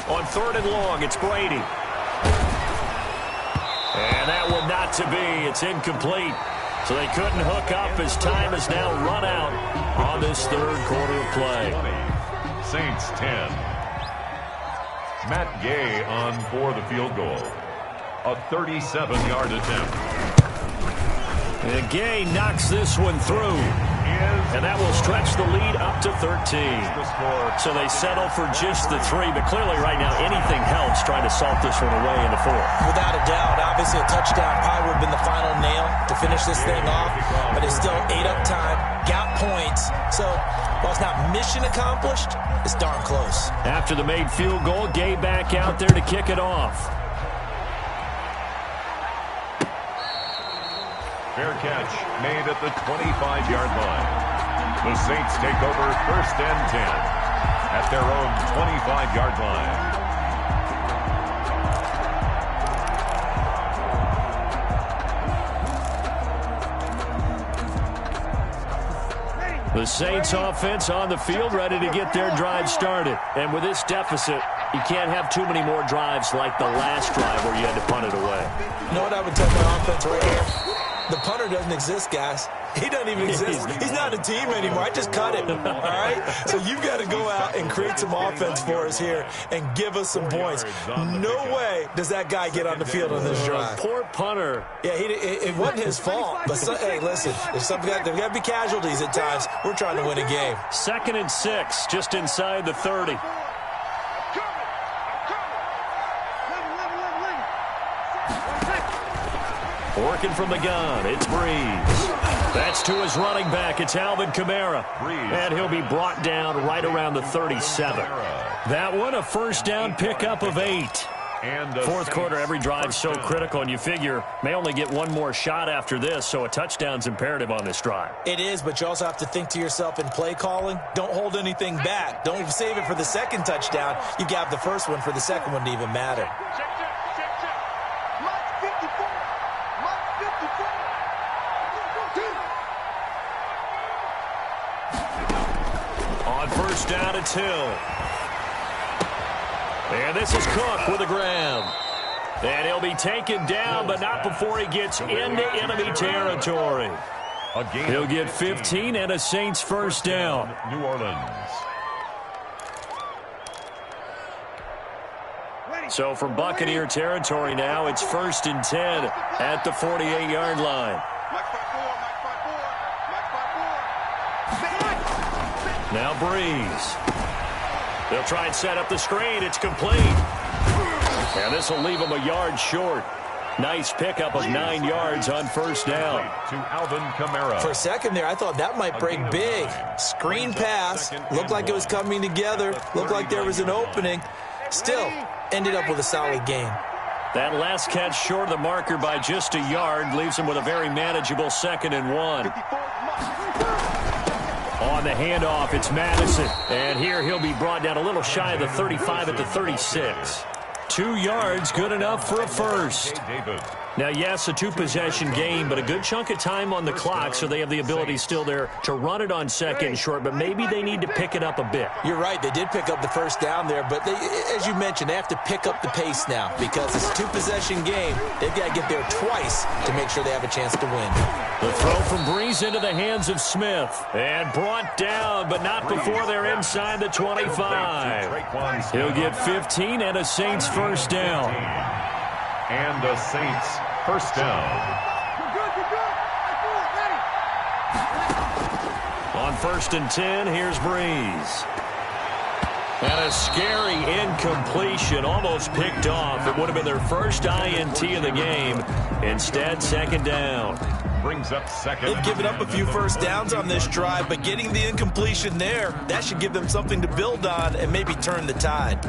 On 3rd and long, it's Brady. And that one not to be. It's incomplete. So they couldn't hook up as time has now run out on this 3rd quarter of play. 20, Saints 10. Matt Gay on for the field goal. A 37-yard attempt. And Gay knocks this one through. And that will stretch the lead up to 13. So they settle for just the 3. But clearly right now anything helps trying to salt this one away in the 4th. Without a doubt. Obviously a touchdown probably would have been the final nail to finish this thing off. But it's still 8 up time. Got points. So while it's not mission accomplished, it's darn close. After the made field goal, Gay back out there to kick it off. Fair catch made at the 25-yard line. The Saints take over 1st and 10 at their own 25-yard line. The Saints offense on the field ready to get their drive started. And with this deficit, you can't have too many more drives like the last drive where you had to punt it away. You know what I would tell my offense right here? The punter doesn't exist, guys. He doesn't even exist. He's not a team anymore. I just cut him, all right? So you've got to go out and create some offense for us here and give us some points. No way does that guy get on the field on this drive. Poor punter. Yeah, it wasn't his fault. But, hey, listen, there's got to be casualties at times. We're trying to win a game. 2nd and 6, just inside the 30. Working from the gun, it's Breeze. That's to his running back. It's Alvin Kamara. And he'll be brought down right around the 37. That one, a 1st down pickup of 8. 4th quarter, every drive's so critical, and you figure may only get one more shot after this, so a touchdown's imperative on this drive. It is, but you also have to think to yourself in play calling, don't hold anything back. Don't save it for the 2nd touchdown. You got the 1st one for the 2nd one to even matter. On 1st down, it's Hill. And this is Cook with a grab. And he'll be taken down, but not before he gets into enemy territory. He'll get 15 and a Saints 1st down. New Orleans. So from Buccaneer territory now, it's 1st and 10 at the 48-yard line. Now Breeze. They'll try and set up the screen. It's complete. And this will leave them a yard short. Nice pickup of 9 yards on 1st down. To Alvin Kamara. For a second there, I thought that might break big. Screen pass. Looked like it was coming together. Looked like there was an opening. Still, ended up with a solid game. That last catch short of the marker by just a yard leaves him with a very manageable 2nd and 1. On the handoff, it's Madison. And here he'll be brought down a little shy of the 35 at the 36. 2 yards, good enough for a 1st. Now, yes, a 2-possession game, but a good chunk of time on the clock, so they have the ability still there to run it on 2nd and short, but maybe they need to pick it up a bit. You're right. They did pick up the 1st down there, but as you mentioned, they have to pick up the pace now because it's a 2-possession game. They've got to get there twice to make sure they have a chance to win. The throw from Breeze into the hands of Smith. And brought down, but not before they're inside the 25. He'll get 15 and a Saints 1st down. And the Saints 1st down. On 1st and 10. Here's Breeze. And a scary incompletion, almost picked off. It would have been their first INT of the game. Instead, 2nd down. Brings up 2nd. They've given up a few first downs on this drive, but getting the incompletion there, that should give them something to build on and maybe turn the tide.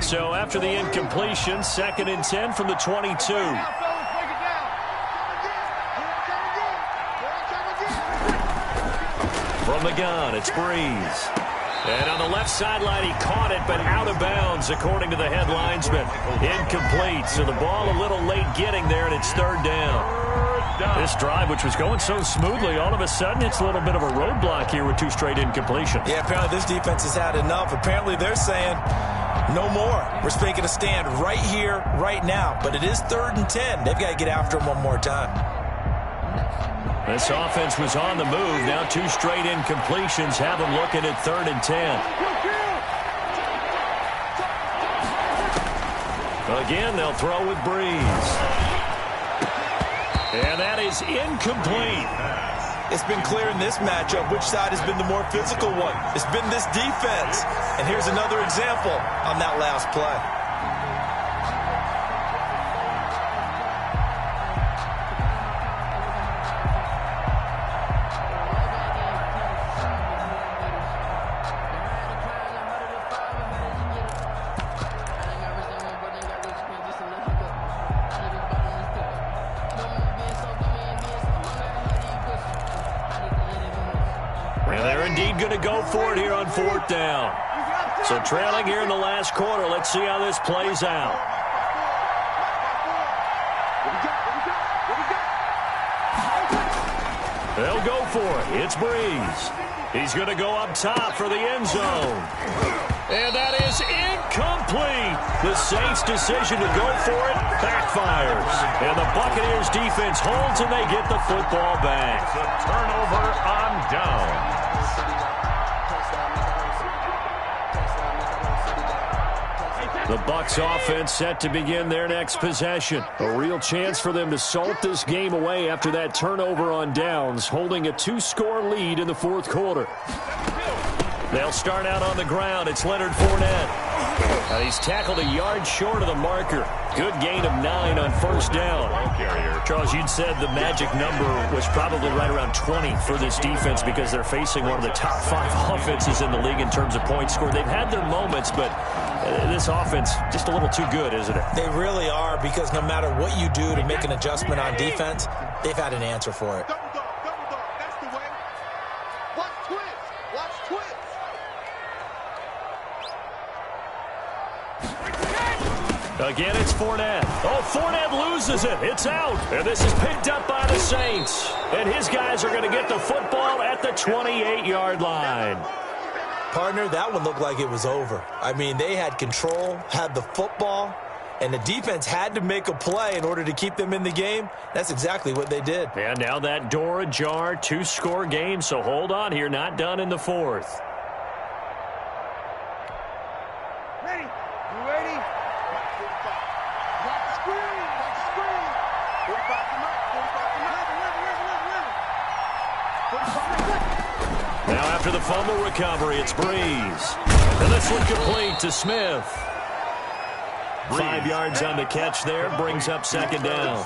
So after the incompletion, 2nd and 10 from the 22. From the gun, it's Breeze. And on the left sideline, he caught it, but out of bounds, according to the head linesman. Incomplete, so the ball a little late getting there, and it's 3rd down. This drive, which was going so smoothly, all of a sudden it's a little bit of a roadblock here with 2 straight incompletions. Yeah, apparently this defense has had enough. Apparently they're saying, no more. We're making a stand right here, right now. But it is 3rd and 10. They've got to get after him one more time. This offense was on the move. Now 2 straight incompletions have them looking at 3rd and 10. Again, they'll throw with Breeze. And that is incomplete. It's been clear in this matchup which side has been the more physical one. It's been this defense. And here's another example on that last play. Going to go for it here on 4th down. So trailing here in the last quarter. Let's see how this plays out. They'll go for it. It's Breeze. He's going to go up top for the end zone. And that is incomplete. The Saints' decision to go for it backfires. And the Buccaneers defense holds and they get the football back. It's a turnover on down. The Bucs offense set to begin their next possession. A real chance for them to salt this game away after that turnover on downs, holding a 2-score lead in the 4th quarter. They'll start out on the ground. It's Leonard Fournette. And he's tackled a yard short of the marker. Good gain of 9 on 1st down. Charles, you'd said the magic number was probably right around 20 for this defense because they're facing one of the top 5 offenses in the league in terms of points scored. They've had their moments, but this offense just a little too good, isn't it? They really are, because no matter what you do to make an adjustment on defense, they've had an answer for it. Double dog, that's the way. Watch twist, watch twist. Again, it's Fournette. Oh, Fournette loses it. It's out. And this is picked up by the Saints. And his guys are going to get the football at the 28-yard line. Partner, that one looked like it was over. I mean, they had control, had the football, and the defense had to make a play in order to keep them in the game. That's exactly what they did. And now that door ajar, 2-score game, so hold on here, not done in the 4th. Ready? You ready? Watch 45. Watch the screen. Watch the screen. 45 come up. 45 come up. 45. Now after the fumble recovery, it's Breeze. And this one complete to Smith. 5 yards on the catch there, brings up 2nd down.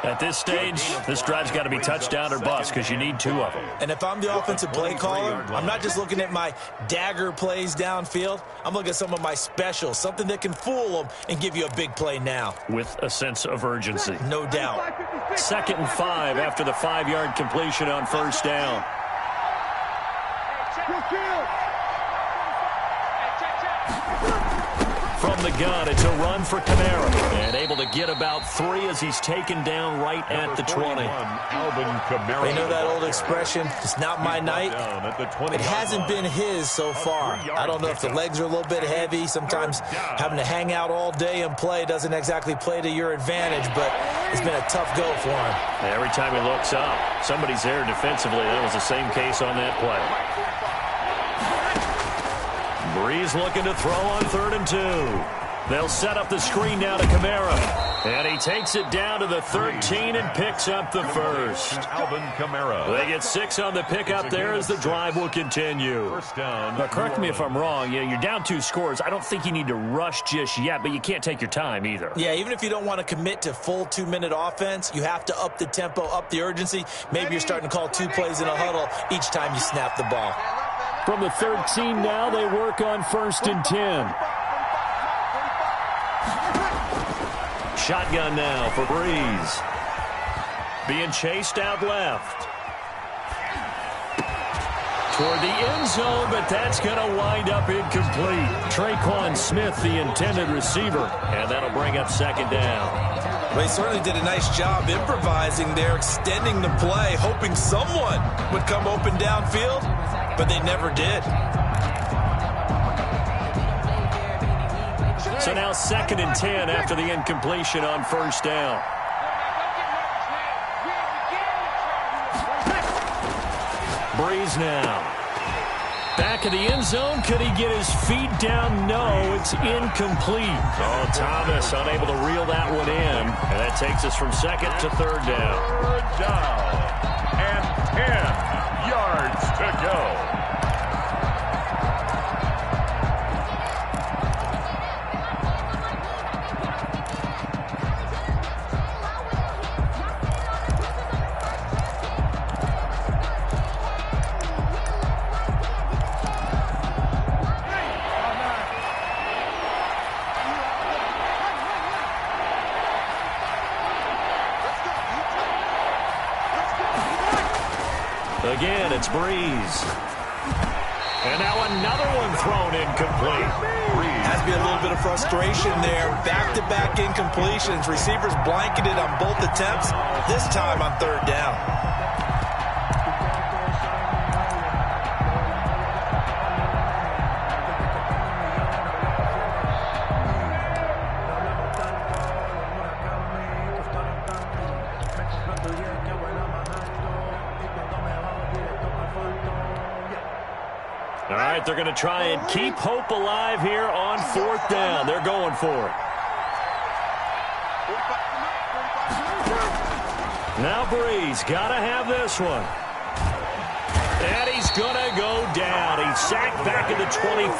At this stage, this drive's got to be touchdown or bust because you need 2 of them. And if I'm the offensive play caller, I'm not just looking at my dagger plays downfield. I'm looking at some of my specials, something that can fool them and give you a big play now. With a sense of urgency. No doubt. 2nd and 5 after the 5-yard completion on 1st down. From the gun, it's a run for Kamara. And able to get about 3 as he's taken down right at the 20. You know that old expression, it's not my night? It hasn't been his so far. I don't know if the legs are a little bit heavy. Sometimes having to hang out all day and play doesn't exactly play to your advantage, but it's been a tough go for him. Every time he looks up, somebody's there defensively. That was the same case on that play. Breeze looking to throw on 3rd and 2. They'll set up the screen now to Kamara. And he takes it down to the 13 and picks up the first. Alvin Kamara. They get 6 on the pickup there as the drive will continue. First down. Now, correct me if I'm wrong. You're down 2 scores. I don't think you need to rush just yet, but you can't take your time either. Yeah, even if you don't want to commit to full 2-minute offense, you have to up the tempo, up the urgency. Maybe you're starting to call 2 plays in a huddle each time you snap the ball. From the 13 now, they work on 1st and 10. Shotgun now for Breeze. Being chased out left. Toward the end zone, but that's going to wind up incomplete. Traquan Smith, the intended receiver, and that'll bring up 2nd down. Well, he certainly did a nice job improvising there, extending the play, hoping someone would come open downfield, but they never did. So now 2nd and 10 after the incompletion on 1st down. Breeze now. Back in the end zone. Could he get his feet down? No, it's incomplete. Oh, Thomas unable to reel that one in. And that takes us from 2nd to 3rd down. 3rd down. And 10 yards to go. Again, it's Breeze. And now another one thrown incomplete. Has to be a little bit of frustration there. Back-to-back incompletions. Receivers blanketed on both attempts. This time on 3rd down. All right, they're going to try and keep hope alive here on 4th down. They're going for it. Now Breeze, got to have this one. And he's going to go down. He's sacked back at the 24.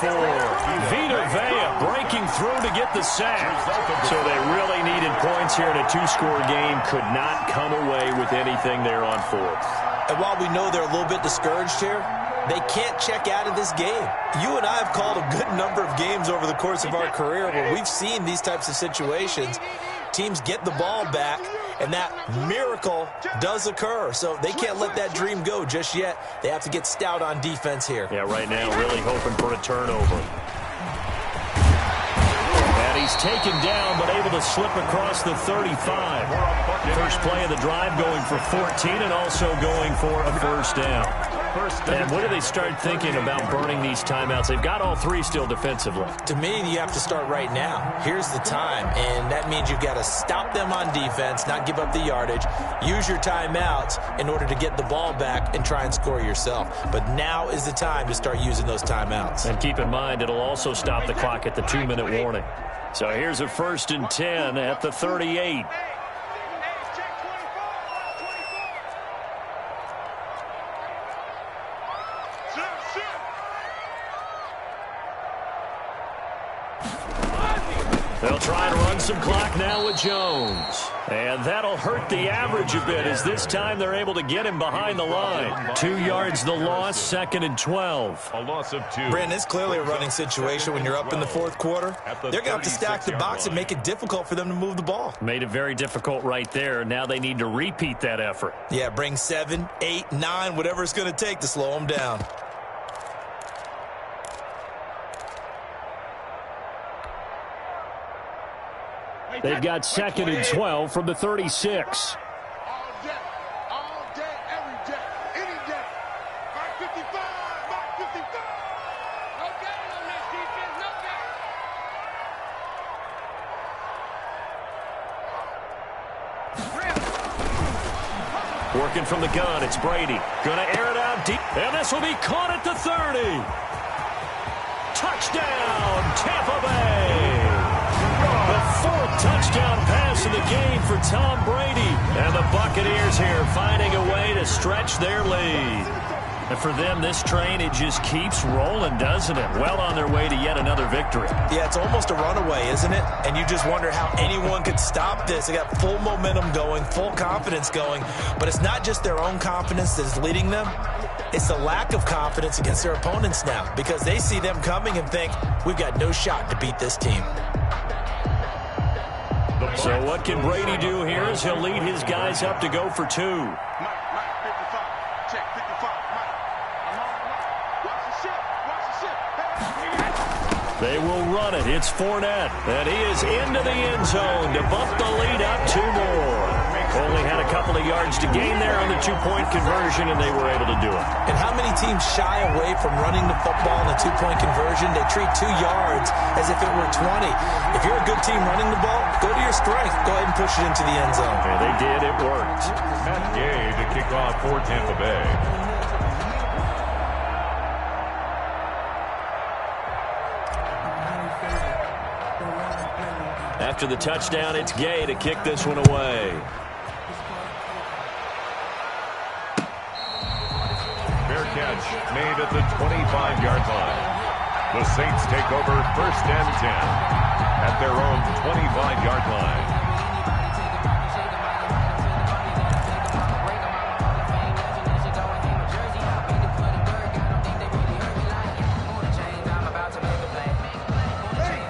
Vita Vea breaking through to get the sack. So they really needed points here in a 2-score game. Could not come away with anything there on 4th. And while we know they're a little bit discouraged here, they can't check out of this game. You and I have called a good number of games over the course of our career where we've seen these types of situations. Teams get the ball back, and that miracle does occur. So they can't let that dream go just yet. They have to get stout on defense here. Yeah, right now really hoping for a turnover. And he's taken down, but able to slip across the 35. First play of the drive going for 14 and also going for a 1st down. And when do they start thinking about burning these timeouts? They've got all 3 still defensively. To me, you have to start right now. Here's the time, and that means you've got to stop them on defense, not give up the yardage, use your timeouts in order to get the ball back and try and score yourself. But now is the time to start using those timeouts. And keep in mind, it'll also stop the clock at the 2-minute warning. So here's a 1st and 10 at the 38. They'll try to run some clock now with Jones. And that'll hurt the average a bit as this time they're able to get him behind the line. 2 yards the loss, 2nd and 12. A loss of 2. Brandon, it's clearly a running situation when you're up in the 4th quarter. They're going to have to stack the box and make it difficult for them to move the ball. Made it very difficult right there. Now they need to repeat that effort. Yeah, bring 7, 8, 9, whatever it's going to take to slow them down. They've got 2nd and 12 from the 36. All day, every day, any day. Mark 55, Mark 55. No game on this defense, no game. Working from the gun, it's Brady. Going to air it out deep, and this will be caught at the 30. Touchdown, Tampa Bay. pass of the game for Tom Brady. And the Buccaneers here finding a way to stretch their lead. And for them, this train, it just keeps rolling, doesn't it? Well on their way to yet another victory. Yeah, it's almost a runaway, isn't it? And you just wonder how anyone could stop this. They got full momentum going, full confidence going. But it's not just their own confidence that's leading them. It's the lack of confidence against their opponents now, because they see them coming and think, we've got no shot to beat this team. So what can Brady do here as he'll lead his guys up to go for two? They will run it. It's Fournette. And he is into the end zone to bump the lead up two more. Only had a couple of yards to gain there on the two-point conversion, and they were able to do it. And how many teams shy away from running the football in a two-point conversion? They treat 2 yards as if it were 20. If you're a good team running the ball, go to your strength. Go ahead and push it into the end zone. Yeah, they did. It worked. Matt Gay to kick off for Tampa Bay. After the touchdown, it's Gay to kick this one away. Fair catch made at the 25-yard line. The Saints take over 1st and 10 at their own 25-yard line.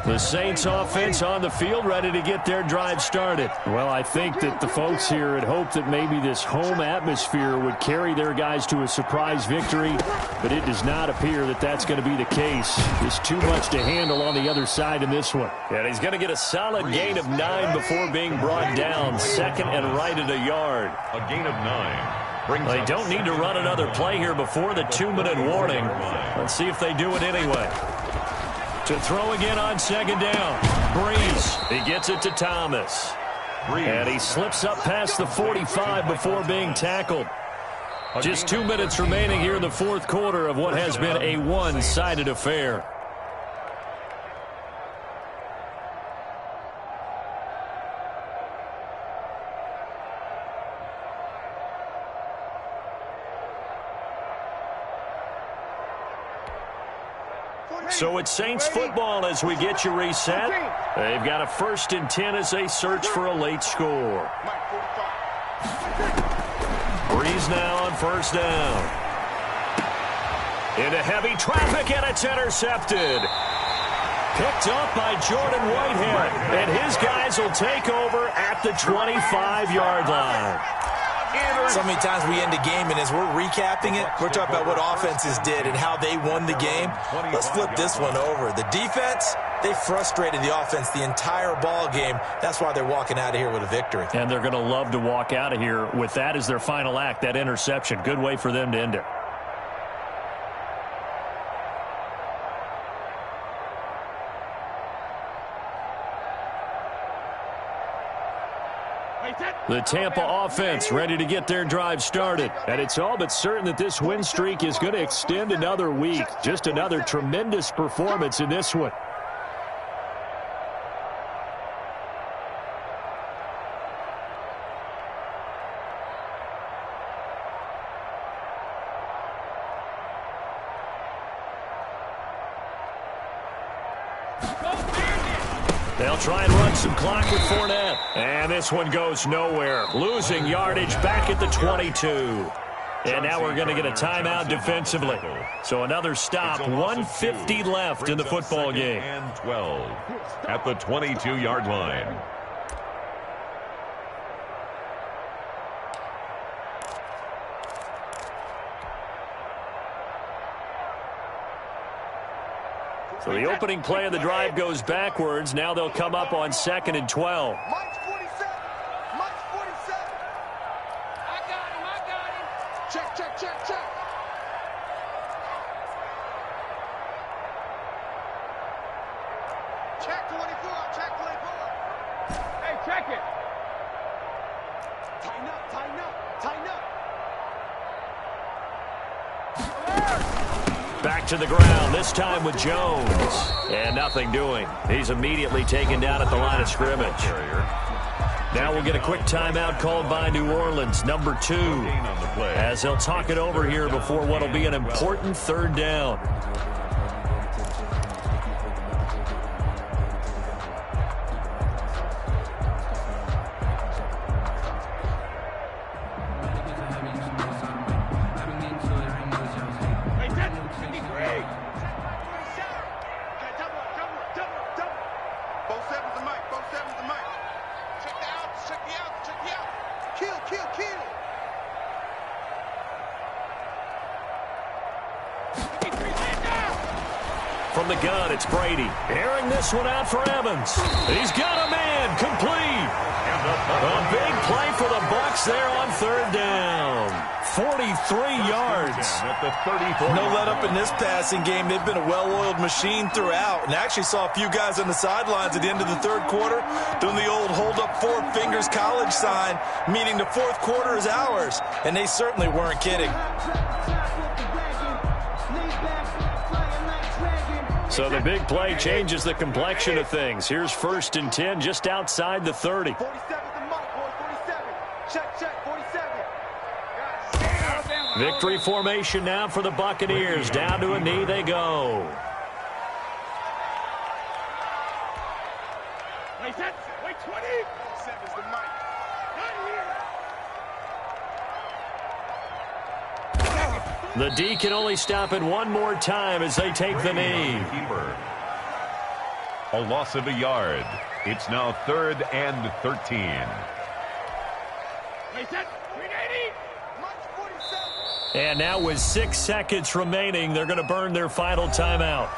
The Saints offense on the field, ready to get their drive started. Well, I think that the folks here had hoped that maybe this home atmosphere would carry their guys to a surprise victory, but it does not appear that that's going to be the case. There's too much to handle on the other side in this one. And he's going to get a solid gain of 9 before being brought down. 2nd and right at a yard. A gain of 9. They don't need to run another play here before the 2-minute warning. Let's see if they do it anyway. To throw again on 2nd down. Breeze. He gets it to Thomas. And he slips up past the 45 before being tackled. Just 2 minutes remaining here in the 4th quarter of what has been a one-sided affair. So it's Saints football as we get you reset. They've got a 1st and 10 as they search for a late score. Breeze now on 1st down. Into heavy traffic, and it's intercepted. Picked up by Jordan Whitehead. And his guys will take over at the 25-yard line. So many times we end a game, and as we're recapping it, we're talking about what offenses did and how they won the game. Let's flip this one over. The defense, they frustrated the offense the entire ball game. That's why they're walking out of here with a victory. And they're going to love to walk out of here with that as their final act, that interception. Good way for them to end it. The Tampa offense ready to get their drive started. And it's all but certain that this win streak is going to extend another week. Just another tremendous performance in this one. They'll try and run some clock with Fournette. And this one goes nowhere. Losing yardage back at the 22. And now we're going to get a timeout defensively. So another stop. 1:50 left in the football game. And 12 at the 22-yard line. So the opening play of the drive goes backwards. Now they'll come up on 2nd and 12. Mike's 47. Mike's 47. I got him. Check. Check 24. Hey, check it. Tighten up. Back to the ground, this time with Jones. And nothing doing. He's immediately taken down at the line of scrimmage. Now we'll get a quick timeout called by New Orleans, number 2, as they'll talk it over here before what will be an important third down. From the gun, it's Brady. Airing this one out for Evans. He's got a man. Complete. A big play for the Bucs there on third down. 43 yards. No let up in this passing game. They've been a well-oiled machine throughout. And actually saw a few guys on the sidelines at the end of the third quarter doing the old hold up 4 fingers college sign, meaning the fourth quarter is ours. And they certainly weren't kidding. So the big play changes the complexion of things. Here's 1st and 10 just outside the 30. 47's the mark, boys. 47. Check, 47. Victory formation now for the Buccaneers. Down to a knee they go. Wait, 20. 47's the mark. The D can only stop it one more time as they take the knee. A loss of a yard. It's now 3rd and 13. And now with 6 seconds remaining, they're going to burn their final timeout.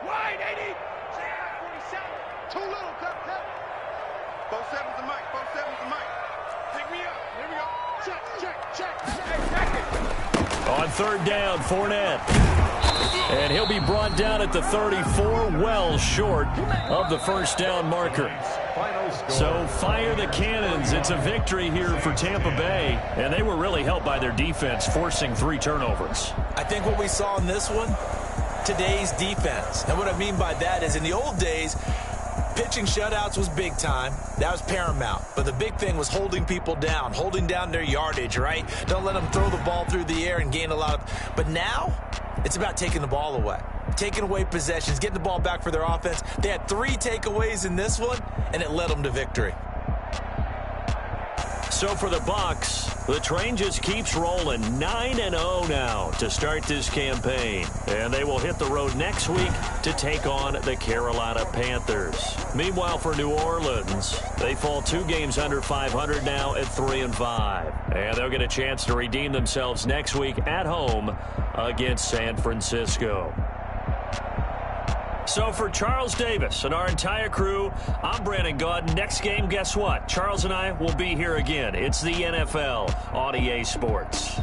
Wide 80. 47. Too little. Cut. 47's the mic. 47's the mic. Pick me up. Here we go. Check. Hey, on third down, Fournette. And he'll be brought down at the 34, well short of the first down marker. So fire the cannons. It's a victory here for Tampa Bay. And they were really helped by their defense, forcing 3 turnovers. I think what we saw in this one, today's defense. And what I mean by that is in the old days, pitching shutouts was big time. That was paramount. But the big thing was holding people down, holding down their yardage, right? Don't let them throw the ball through the air and gain a lot of... But now, it's about taking the ball away. Taking away possessions, getting the ball back for their offense. They had 3 takeaways in this one, and it led them to victory. So for the Bucs, the train just keeps rolling. 9-0 now to start this campaign. And they will hit the road next week to take on the Carolina Panthers. Meanwhile, for New Orleans, they fall 2 games under 500 now at 3-5. And they'll get a chance to redeem themselves next week at home against San Francisco. So for Charles Davis and our entire crew, I'm Brandon Gaudin. Next game, guess what? Charles and I will be here again. It's the NFL on EA Sports.